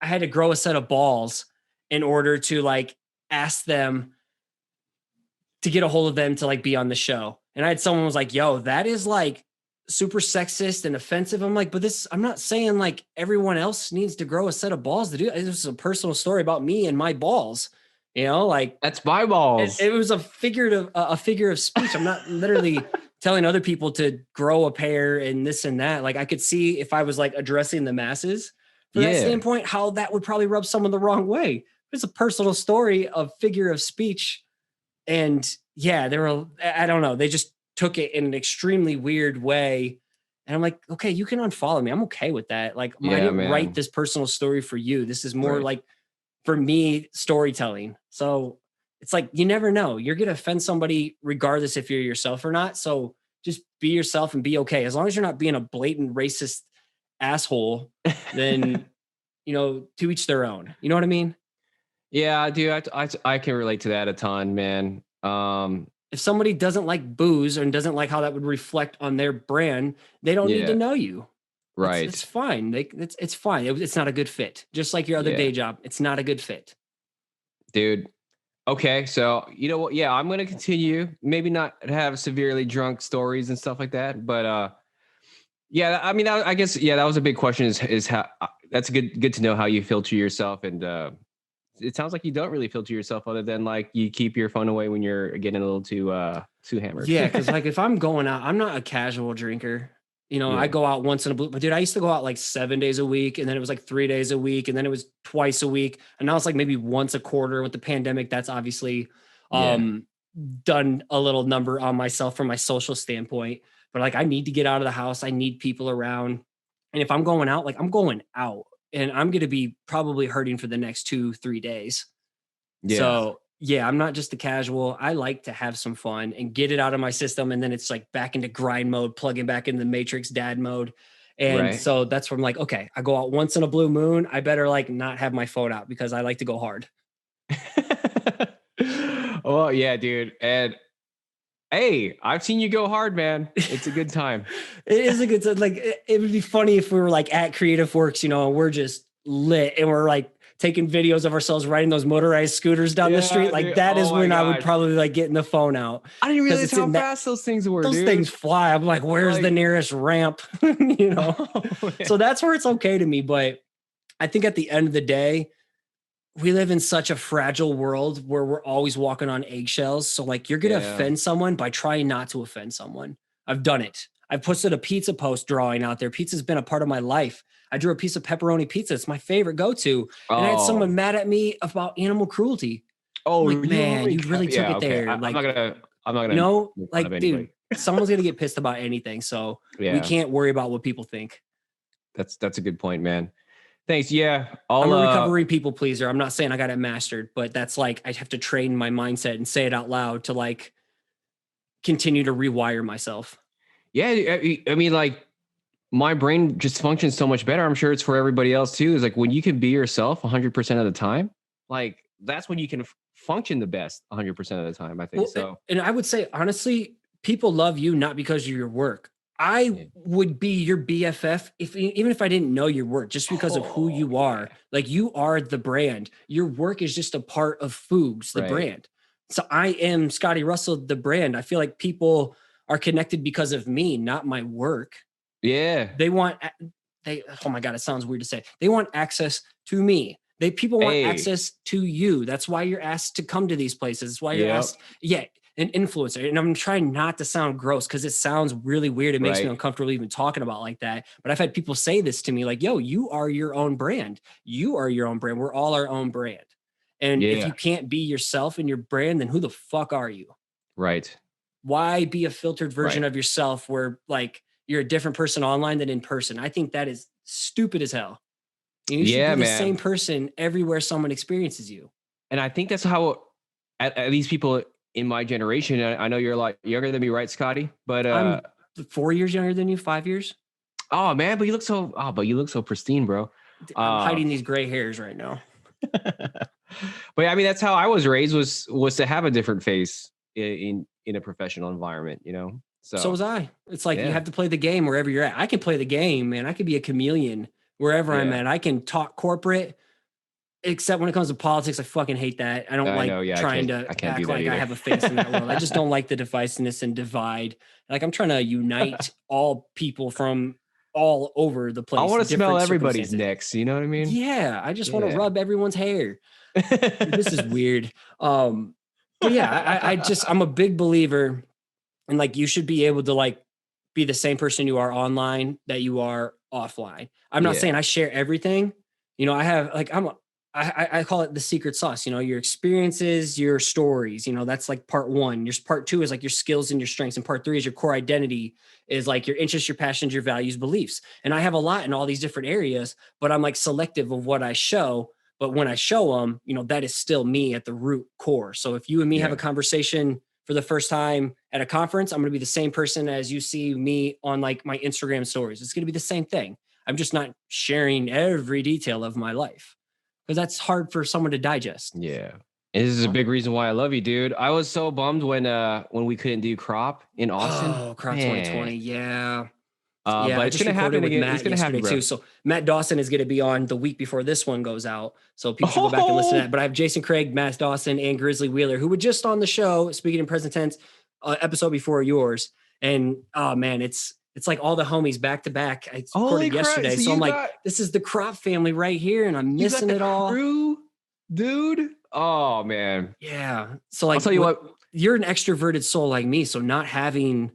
to grow a set of balls in order to like ask them to get a hold of them to like be on the show. And I had someone was like, yo, that is like super sexist and offensive. I'm like, but I'm not saying like everyone else needs to grow a set of balls to do. This is a personal story about me and my balls, like that's my balls. It was a figure of speech. I'm not literally telling other people to grow a pair and this and that. Like I could see if I was like addressing the masses from that standpoint, how that would probably rub someone the wrong way. It's a personal story of figure of speech. And I don't know. They just took it in an extremely weird way. And I'm like, okay, you can unfollow me. I'm okay with that. Like I didn't write this personal story for you. This is more like for me, storytelling. So it's like, you never know. You're going to offend somebody regardless if you're yourself or not. So just be yourself and be okay. As long as you're not being a blatant racist asshole, then, to each their own. You know what I mean? Yeah, dude, I can relate to that a ton, man. If somebody doesn't like booze and doesn't like how that would reflect on their brand, they don't need to know you. Right. It's fine. It's fine. It's not a good fit. Just like your other day job. It's not a good fit. Dude. Okay. So you know what? Yeah, I'm going to continue. Maybe not have severely drunk stories and stuff like that. But yeah, I mean, I guess, that was a big question is how that's good to know how you filter yourself. And it sounds like you don't really filter yourself other than like you keep your phone away when you're getting a little too hammered. Yeah. Cause like if I'm going out, I'm not a casual drinker. I go out once in a blue, but dude, I used to go out like 7 days a week, and then it was like 3 days a week, and then it was twice a week. And now it's like maybe once a quarter. With the pandemic, that's obviously done a little number on myself from my social standpoint. But like, I need to get out of the house. I need people around. And if I'm going out, like I'm going out, and I'm going to be probably hurting for the next 2-3 days. Yeah. So yeah, I'm not just a casual. I like to have some fun and get it out of my system. And then it's like back into grind mode, plugging back into the Matrix dad mode. And so that's where I'm like, okay, I go out once in a blue moon. I better like not have my phone out because I like to go hard. Oh yeah, dude. And hey, I've seen you go hard, man. It's a good time. It is a good time. Like it would be funny if we were like at Creative Works, and we're just lit and we're like taking videos of ourselves riding those motorized scooters down the street. Like dude, that is when I would probably like getting the phone out. I didn't realize how fast those things were. Those things fly. I'm like, where's the nearest ramp? So that's where it's okay to me. But I think at the end of the day, we live in such a fragile world where we're always walking on eggshells. So like you're going to offend someone by trying not to offend someone. I've done it. I've posted a pizza post drawing out there. Pizza's been a part of my life. I drew a piece of pepperoni pizza. It's my favorite go-to. And I had someone mad at me about animal cruelty. Oh, like, man, you really took it there. I'm not gonna. No, like, dude, someone's gonna get pissed about anything. So we can't worry about what people think. That's a good point, man. Thanks. Yeah, I'm a recovering people pleaser. I'm not saying I got it mastered, but that's like I have to train my mindset and say it out loud to like continue to rewire myself. Yeah, I mean, like. My brain just functions so much better. I'm sure it's for everybody else too. Is like when you can be yourself 100% of the time, like that's when you can function the best 100% of the time, I think. So, and I would say, honestly, people love you not because of your work. I would be your BFF even if I didn't know your work, just because of who you are. Like you are the brand. Your work is just a part of Fugs, the brand. So I am Scotty.D.Russell, the brand. I feel like people are connected because of me, not my work. Yeah. Oh my God, it sounds weird to say. They want access to me. People want access to you. That's why you're asked to come to these places. That's why you're asked. Yeah. An influencer. And I'm trying not to sound gross because it sounds really weird. It makes me uncomfortable even talking about like that. But I've had people say this to me like, yo, you are your own brand. You are your own brand. We're all our own brand. And if you can't be yourself and your brand, then who the fuck are you? Right. Why be a filtered version of yourself where like, you're a different person online than in person? I think that is stupid as hell. You should be the same person everywhere someone experiences you. And I think that's how at least people in my generation, I know you're a lot younger than me, right, Scotty? But I'm 4 years younger than you, 5 years. Oh man, but you look so pristine, bro. I'm hiding these gray hairs right now. But I mean, that's how I was raised was to have a different face in a professional environment, So was I. It's like you have to play the game wherever you're at. I can play the game, man. I can be a chameleon wherever I'm at. I can talk corporate, except when it comes to politics. I fucking hate that. I don't trying to act like I have a face in that world. I just don't like the divisiveness and divide. Like I'm trying to unite all people from all over the place. I want to smell everybody's necks. You know what I mean? Yeah. I just want to rub everyone's hair. This is weird. But yeah, I'm a big believer. And like, you should be able to like be the same person you are online that you are offline. I'm not saying I share everything. I have like, I call it the secret sauce, your experiences, your stories, that's like part one. Your part two is like your skills and your strengths. And part three is your core identity is like your interests, your passions, your values, beliefs. And I have a lot in all these different areas, but I'm like selective of what I show. But when I show them, that is still me at the root core. So if you and me have a conversation for the first time at a conference, I'm going to be the same person as you see me on like my Instagram stories. It's going to be the same thing. I'm just not sharing every detail of my life because that's hard for someone to digest. Yeah. And this is a big reason why I love you, dude. I was so bummed when we couldn't do crop in Austin. Oh, crop 2020. Yeah. But I it's just gonna recorded happen with again. It's Matt gonna yesterday happen, bro. too. So Matt Dawson is going to be on the week before this one goes out. So people should go back and listen to that. But I have Jason Craig, Matt Dawson, and Grizzly Wheeler, who were just on the show, speaking in present tense, episode before yours. And oh man, it's like all the homies back to back. I recorded yesterday. So I'm like, this is the crop family right here, and I'm missing it all. Crew, dude. Oh man. Yeah. So like, I'll tell you what, you're an extroverted soul like me. So not having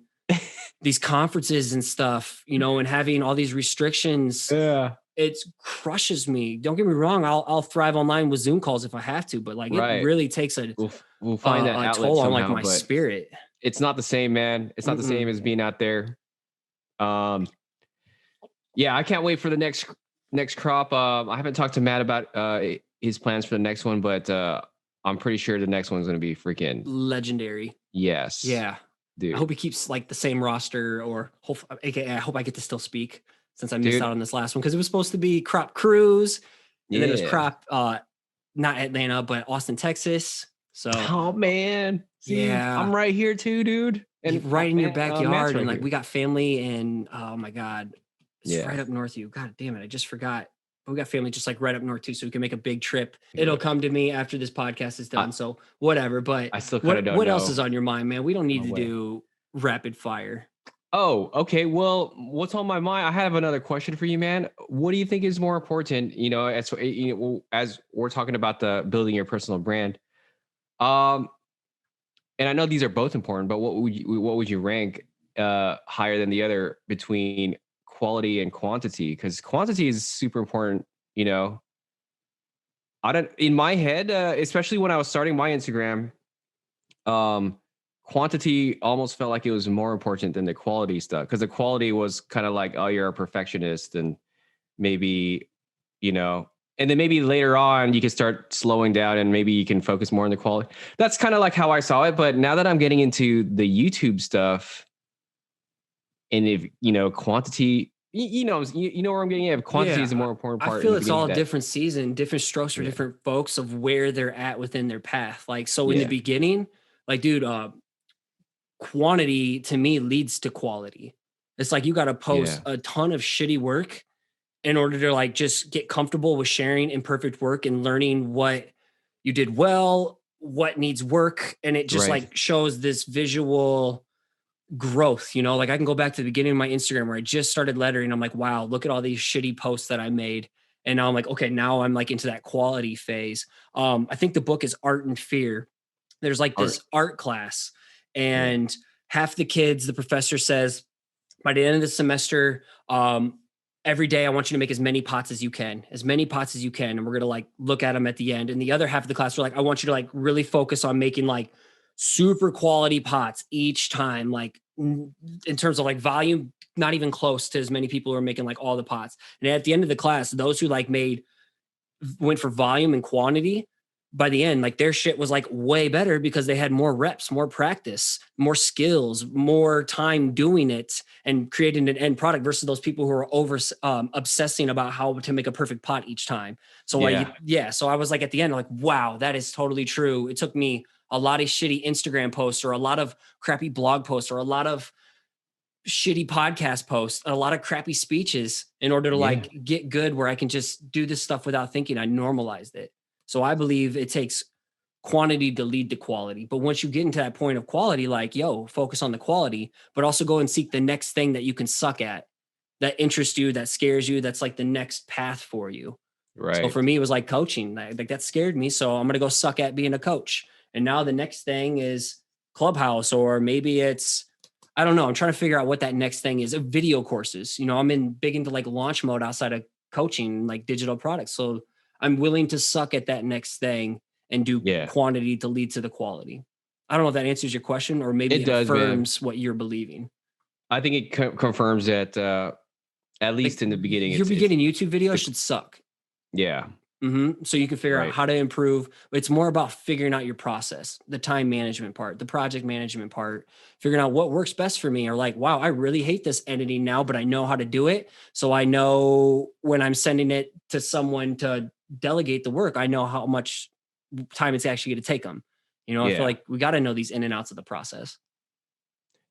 these conferences and stuff, you know, and having all these restrictions, it crushes me. Don't get me wrong. I'll thrive online with Zoom calls if I have to, but like it really takes we'll find that outlet toll somehow, on like my spirit. It's not the same, man. It's not the same as being out there. Yeah, I can't wait for the next crop. I haven't talked to Matt about his plans for the next one, but I'm pretty sure the next one's going to be freaking legendary. Yes. Yeah. Dude. I hope he keeps like the same roster, or AKA I hope I get to still speak since I missed out on this last one, because it was supposed to be Crop Cruise, and then it was Crop not Atlanta, but Austin, Texas. So oh man. See, I'm right here too, dude. And right in your backyard, and like we got family, and oh my God, it's right up north of you. God damn it, I just forgot. But we got family just like right up north too, so we can make a big trip. It'll come to me after this podcast is done. So whatever. But I still kind of don't know. What else is on your mind, man? We don't need to do rapid fire. Oh, okay. Well, what's on my mind? I have another question for you, man. What do you think is more important? You know, as we're talking about the building your personal brand. And I know these are both important, but what would you rank higher than the other between quality and quantity? Because quantity is super important. You know, in my head, especially when I was starting my Instagram, quantity almost felt like it was more important than the quality stuff, because the quality was kind of like, oh, you're a perfectionist, and maybe, you know, and then maybe later on you can start slowing down and maybe you can focus more on the quality. That's kind of like how I saw it. But now that I'm getting into the YouTube stuff, and if, you know, quantity, you know where I'm getting at. Quantity is the more important part. I feel it's all a different season, different strokes for different folks of where they're at within their path. Like, so in the beginning, like, dude, quantity to me leads to quality. It's like you got to post a ton of shitty work in order to like just get comfortable with sharing imperfect work and learning what you did well, what needs work. And it just like shows this visual growth, you know, like I can go back to the beginning of my Instagram where I just started lettering. I'm like, wow, look at all these shitty posts that I made. And now I'm like, okay, now I'm like into that quality phase. I think the book is Art and Fear. There's like this art class, and half the kids, the professor says, by the end of the semester, every day I want you to make as many pots as you can. And we're going to like look at them at the end. And the other half of the class are like, I want you to like really focus on making like super quality pots each time. Like in terms of like volume, not even close to as many people who are making like all the pots. And at the end of the class, those who like went for volume and quantity, by the end, like their shit was like way better because they had more reps, more practice, more skills, more time doing it and creating an end product, versus those people who are obsessing about how to make a perfect pot each time. So so I was like, at the end, like, wow, that is totally true. It took me a lot of shitty Instagram posts, or a lot of crappy blog posts, or a lot of shitty podcast posts, a lot of crappy speeches in order to like get good where I can just do this stuff without thinking. I normalized it. So I believe it takes quantity to lead to quality. But once you get into that point of quality, like, focus on the quality, but also go and seek the next thing that you can suck at, that interests you, that scares you. That's like the next path for you. Right. So for me, it was like coaching. Like that scared me. So I'm going to go suck at being a coach. And now the next thing is Clubhouse, or maybe it's, I don't know. I'm trying to figure out what that next thing is. Video courses. You know, I'm big into like launch mode outside of coaching, like digital products. So I'm willing to suck at that next thing and do quantity to lead to the quality. I don't know if that answers your question, or maybe it affirms what you're believing. I think it confirms that at least in the beginning. Your beginning YouTube video should suck. Yeah. So you can figure out how to improve. It's more about figuring out your process, the time management part, the project management part, figuring out what works best for me, or like, wow, I really hate this entity now, but I know how to do it. So I know when I'm sending it to someone to delegate the work, I know how much time it's actually going to take them. I feel like we got to know these in and outs of the process.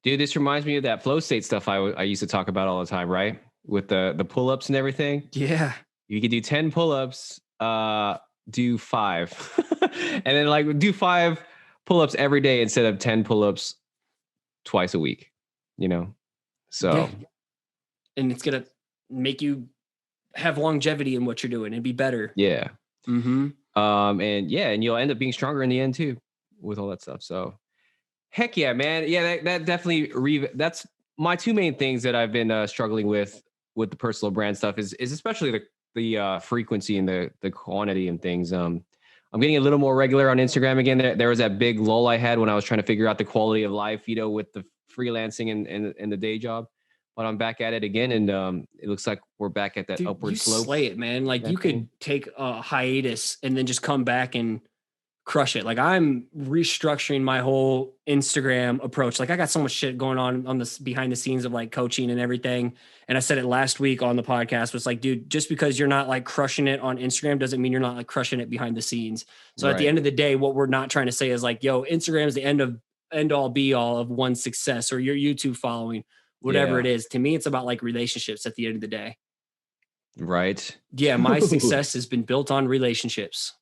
Dude, this reminds me of that flow state stuff I used to talk about all the time, right? With the pull-ups and everything. Yeah. You could do 10 pull-ups, do 5. And then like do 5 pull-ups every day instead of 10 pull-ups twice a week, So yeah. And it's gonna make you have longevity in what you're doing and be better. Yeah. Mm-hmm. And you'll end up being stronger in the end too with all that stuff. So heck yeah, man. Yeah, that definitely that's my 2 main things that I've been struggling with the personal brand stuff is especially the frequency and the quantity and things. I'm getting a little more regular on Instagram again. There was that big lull I had when I was trying to figure out the quality of life, with the freelancing and the day job. But I'm back at it again, and it looks like we're back at that upward slope. You slay it, man. Like you could take a hiatus and then just come back and crush it. Like I'm restructuring my whole Instagram approach. Like I got so much shit going on this behind the scenes of like coaching and everything. And I said it last week on the podcast, was like, dude, just because you're not like crushing it on Instagram doesn't mean you're not like crushing it behind the scenes. So at the end of the day, what we're not trying to say is like, yo, Instagram is the end all be all of one's success or your YouTube following, whatever it is. To me, it's about like relationships at the end of the day. Right. Yeah. My success has been built on relationships.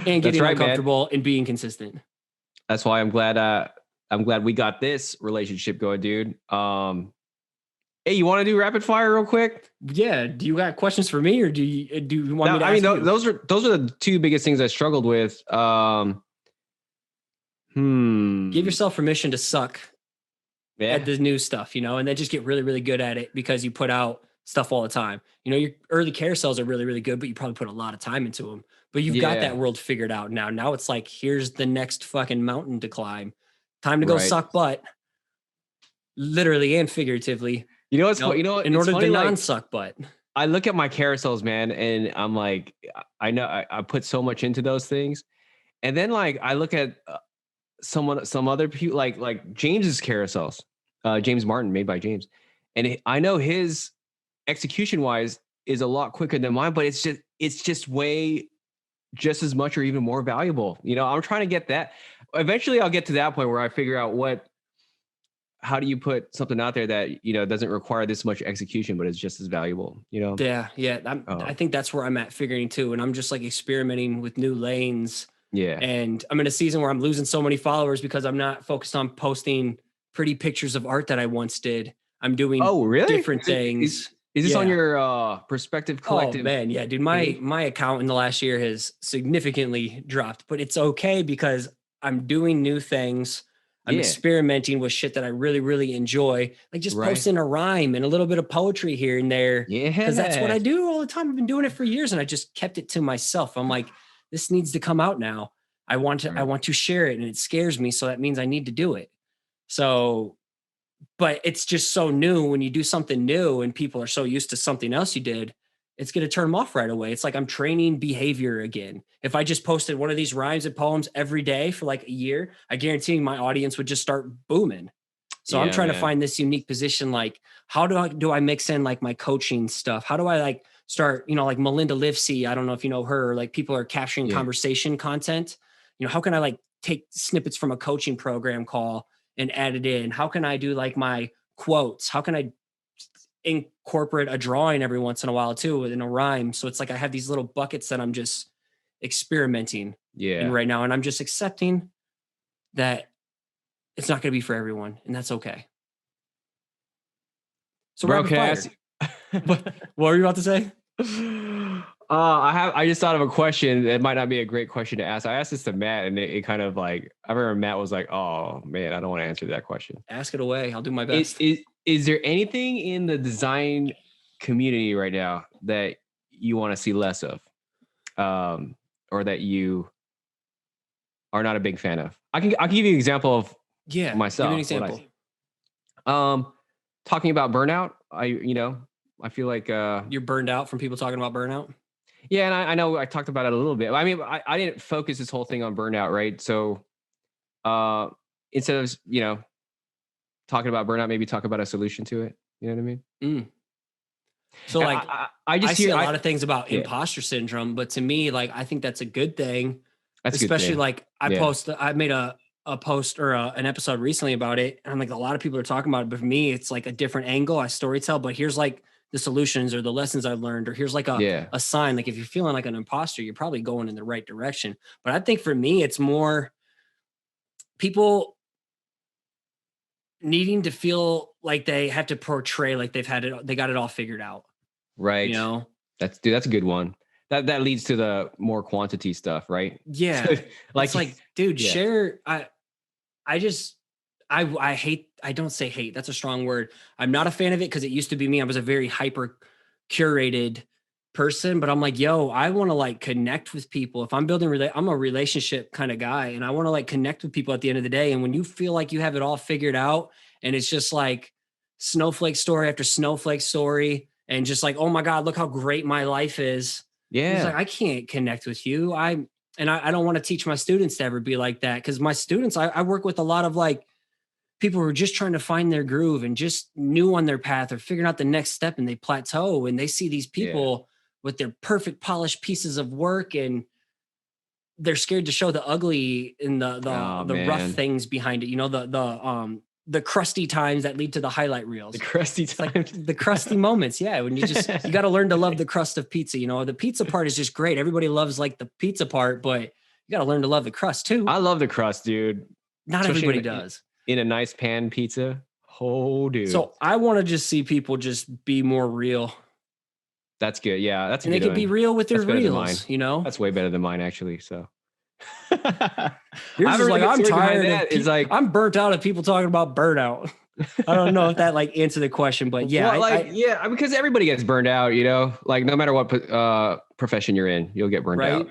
And getting uncomfortable, man, and being consistent. That's why I'm glad we got this relationship going, dude. Hey, you want to do rapid fire real quick? Yeah. Do you got questions for me, or do you want me to ask you? Those are the 2 biggest things I struggled with. Give yourself permission to suck at the new stuff, and then just get really, really good at it because you put out stuff all the time. Your early carousels are really, really good, but you probably put a lot of time into them. But you've got that world figured out now. Now it's like, here's the next fucking mountain to climb. Time to go suck butt, literally and figuratively. In order to non-suck butt. I look at my carousels, man, and I'm like, I know I put so much into those things, and then like I look at some other people, like James's carousels, James Martin, made by James, and I know his execution wise is a lot quicker than mine, but it's just way just as much or even more valuable. I'm trying to get that. Eventually I'll get to that point where I figure out how do you put something out there that, doesn't require this much execution, but it's just as valuable, Yeah. I think that's where I'm at figuring too. And I'm just like experimenting with new lanes. Yeah. And I'm in a season where I'm losing so many followers because I'm not focused on posting pretty pictures of art that I once did. I'm doing different things. Is this on your Perspective Collective? Oh man, yeah, dude. My account in the last year has significantly dropped, but it's okay because I'm doing new things. I'm experimenting with shit that I really, really enjoy, like just posting a rhyme and a little bit of poetry here and there. Yeah, because that's what I do all the time. I've been doing it for years, and I just kept it to myself. I'm like, this needs to come out now. I want to share it, and it scares me, so that means I need to do it. So. But it's just so new when you do something new and people are so used to something else you did, it's going to turn them off right away. It's like I'm training behavior again. If I just posted one of these rhymes and poems every day for like a year, I guarantee my audience would just start booming. So I'm trying to find this unique position. Like, how do I mix in like my coaching stuff? How do I like start, like Melinda Livesey? I don't know if you know her, like people are capturing conversation content. How can I like take snippets from a coaching program call and add it in? How can I do like my quotes? How can I incorporate a drawing every once in a while too in a rhyme? So it's like I have these little buckets that I'm just experimenting in right now. And I'm just accepting that it's not going to be for everyone, and that's okay. So bro, what were you about to say? I just thought of a question. It might not be a great question to ask. I asked this to Matt, and it kind of like, I remember Matt was like, "Oh man, I don't want to answer that question." Ask it away. I'll do my best. Is there anything in the design community right now that you want to see less of, or that you are not a big fan of? I can give you an example of myself. Give me an example. Talking about burnout, I feel like you're burned out from people talking about burnout. Yeah, and I know I talked about it a little bit. I mean, I didn't focus this whole thing on burnout, right? So instead of talking about burnout, maybe talk about a solution to it. You know what I mean? Mm. So like I just see a lot of things about imposter syndrome, but to me, like I think that's a good thing. That's especially a good thing. I made a post or an episode recently about it, and I'm like, a lot of people are talking about it, but for me, it's like a different angle. I storytell, but here's like the solutions or the lessons I've learned, or here's like a sign. Like if you're feeling like an imposter, you're probably going in the right direction. But I think for me, it's more people needing to feel like they have to portray like they got it all figured out. Right. You know, that's a good one. That leads to the more quantity stuff, right? Yeah. It's like, dude, share. I hate, I don't say hate. That's a strong word. I'm not a fan of it because it used to be me. I was a very hyper curated person, but I'm like, yo, I want to like connect with people. If I'm building, I'm a relationship kind of guy, and I want to like connect with people at the end of the day. And when you feel like you have it all figured out and it's just like snowflake story after snowflake story and just like, oh my God, look how great my life is. Yeah. It's like, I can't connect with you. I don't want to teach my students to ever be like that. Cause my students, I work with a lot of like people who are just trying to find their groove and just new on their path or figuring out the next step, and they plateau and they see these people with their perfect polished pieces of work, and they're scared to show the ugly and the rough things behind it. You know, the crusty times that lead to the highlight reels. The crusty times. Like the crusty moments. Yeah. When you got to learn to love the crust of pizza. You know, the pizza part is just great. Everybody loves like the pizza part, but you got to learn to love the crust too. I love the crust, dude. Not everybody does. In a nice pan pizza. Oh, dude. So I want to just see people just be more real. That's good. Yeah. That's and they can be real with their reels, you know? That's way better than mine, actually. So yours is like, I'm tired. It's like I'm burnt out of people talking about burnout. I don't know if that like answered the question, but yeah, well, because everybody gets burned out, you know, like no matter what profession you're in, you'll get burned out.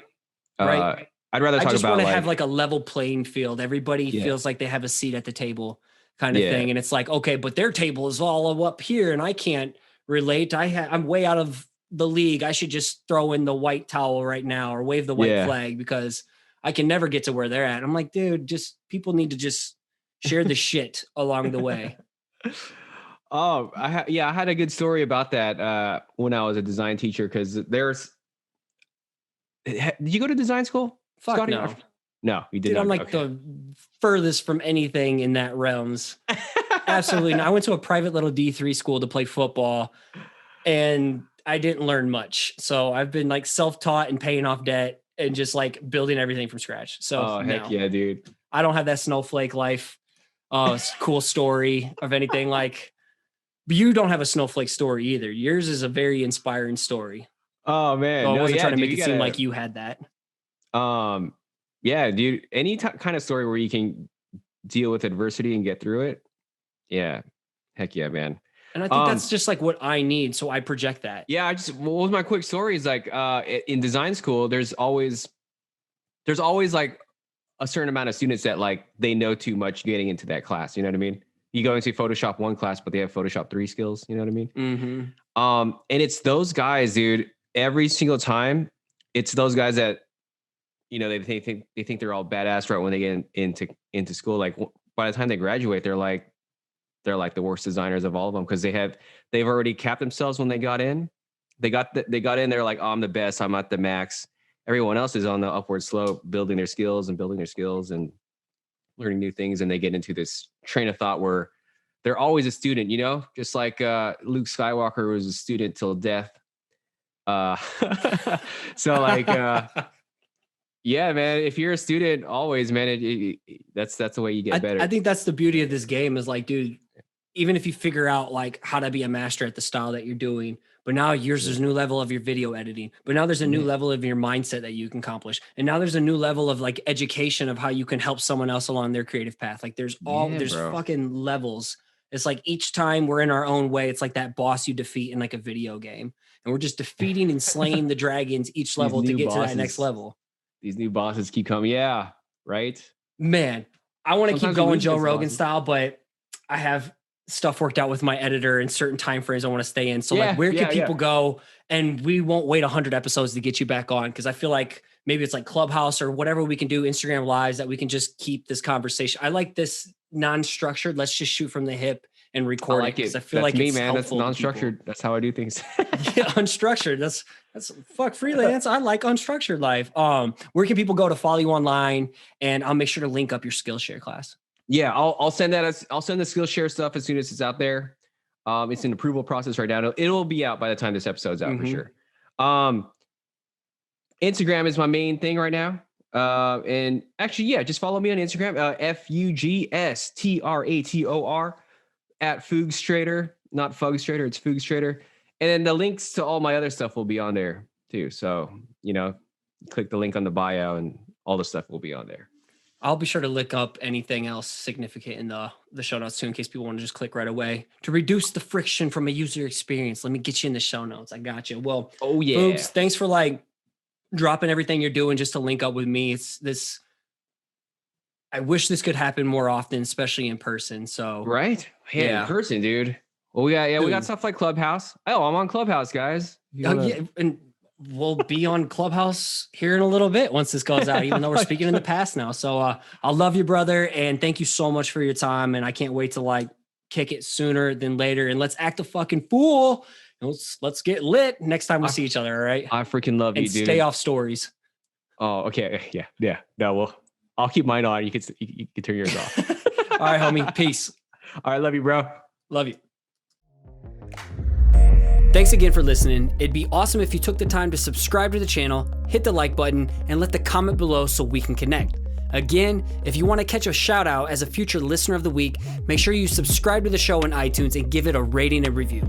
Right. I'd rather talk about. I just want to have like a level playing field. Everybody feels like they have a seat at the table, kind of thing, and it's like, okay, but their table is all up here, and I can't relate. I'm way out of the league. I should just throw in the white towel right now or wave the white flag because I can never get to where they're at. I'm like, dude, just people need to just share the shit along the way. Oh, I had a good story about that when I was a design teacher, because did you go to design school? Fuck Scotty? no. No, you did Dude, not. I'm like the furthest from anything in that realms. Absolutely not. I went to a private little D3 school to play football, and I didn't learn much. So I've been like self-taught and paying off debt and just like building everything from scratch. So heck yeah, dude. I don't have that snowflake life. Cool story of anything like, but you don't have a snowflake story either. Yours is a very inspiring story. Oh man. So I wasn't trying to make it seem like you had that. Yeah, dude, any kind of story where you can deal with adversity and get through it. Yeah. Heck yeah, man. And I think that's just like what I need. So I project that. Yeah. What was my quick story is like, in design school, there's always like a certain amount of students that like, they know too much getting into that class. You know what I mean? You go into Photoshop 1 class, but they have Photoshop 3 skills. You know what I mean? Mm-hmm. And it's those guys, dude, every single time it's those guys that, you know, they think they're all badass right when they get into school. Like by the time they graduate, they're like the worst designers of all of them, because they've already capped themselves when they got in. They got in. They're like, oh, I'm the best. I'm at the max. Everyone else is on the upward slope, building their skills and learning new things. And they get into this train of thought where they're always a student. You know, just like Luke Skywalker was a student till death. So like. Yeah, man. If you're a student, always, man, that's the way you get better. I think that's the beauty of this game is like, dude, even if you figure out like how to be a master at the style that you're doing, but now there's a new level of your video editing, but now there's a new level of your mindset that you can accomplish. And now there's a new level of like education of how you can help someone else along their creative path. Like there's fucking levels. It's like each time we're in our own way, it's like that boss you defeat in like a video game. And we're just defeating and slaying the dragons each level to get to that next level. These new bosses keep coming. Yeah. Right. Man, I want to keep going Joe Rogan style, but I have stuff worked out with my editor and certain time frames I want to stay in. So like, where can people go? And we won't wait 100 episodes to get you back on, because I feel like maybe it's like Clubhouse or whatever we can do, Instagram Lives, that we can just keep this conversation. I like this non-structured. Let's just shoot from the hip and record it. I feel like me, man. That's non-structured. That's how I do things. Yeah, unstructured. That's fuck freelance. I like unstructured life. Where can people go to follow you online? And I'll make sure to link up your Skillshare class. Yeah, I'll send that. I'll send the Skillshare stuff as soon as it's out there. It's in approval process right now. It'll be out by the time this episode's out for sure. Instagram is my main thing right now. And actually, just follow me on Instagram. Fugstrator at Fugstrator, not Fugstrator. It's Fugstrator. And then the links to all my other stuff will be on there too. So, click the link on the bio and all the stuff will be on there. I'll be sure to look up anything else significant in the show notes too, in case people want to just click right away to reduce the friction from a user experience. Let me get you in the show notes. I got you. Well, Fugs, thanks for like dropping everything you're doing just to link up with me. I wish this could happen more often, especially in person. So right, in person, dude. Well, we got stuff like Clubhouse. Oh, I'm on Clubhouse, guys. And we'll be on Clubhouse here in a little bit once this goes out, even though we're speaking in the past now. So I love you, brother. And thank you so much for your time. And I can't wait to like kick it sooner than later. And let's act a fucking fool. And let's get lit next time we see each other. All right. I freaking love you, dude. Stay off stories. Oh, okay. Yeah. No, well, I'll keep mine on. You can turn yours off. All right, homie. Peace. All right. Love you, bro. Love you. Thanks again for listening. It'd be awesome if you took the time to subscribe to the channel, hit the like button, and let the comment below so we can connect. Again, if you want to catch a shout out as a future listener of the week, make sure you subscribe to the show on iTunes and give it a rating and review.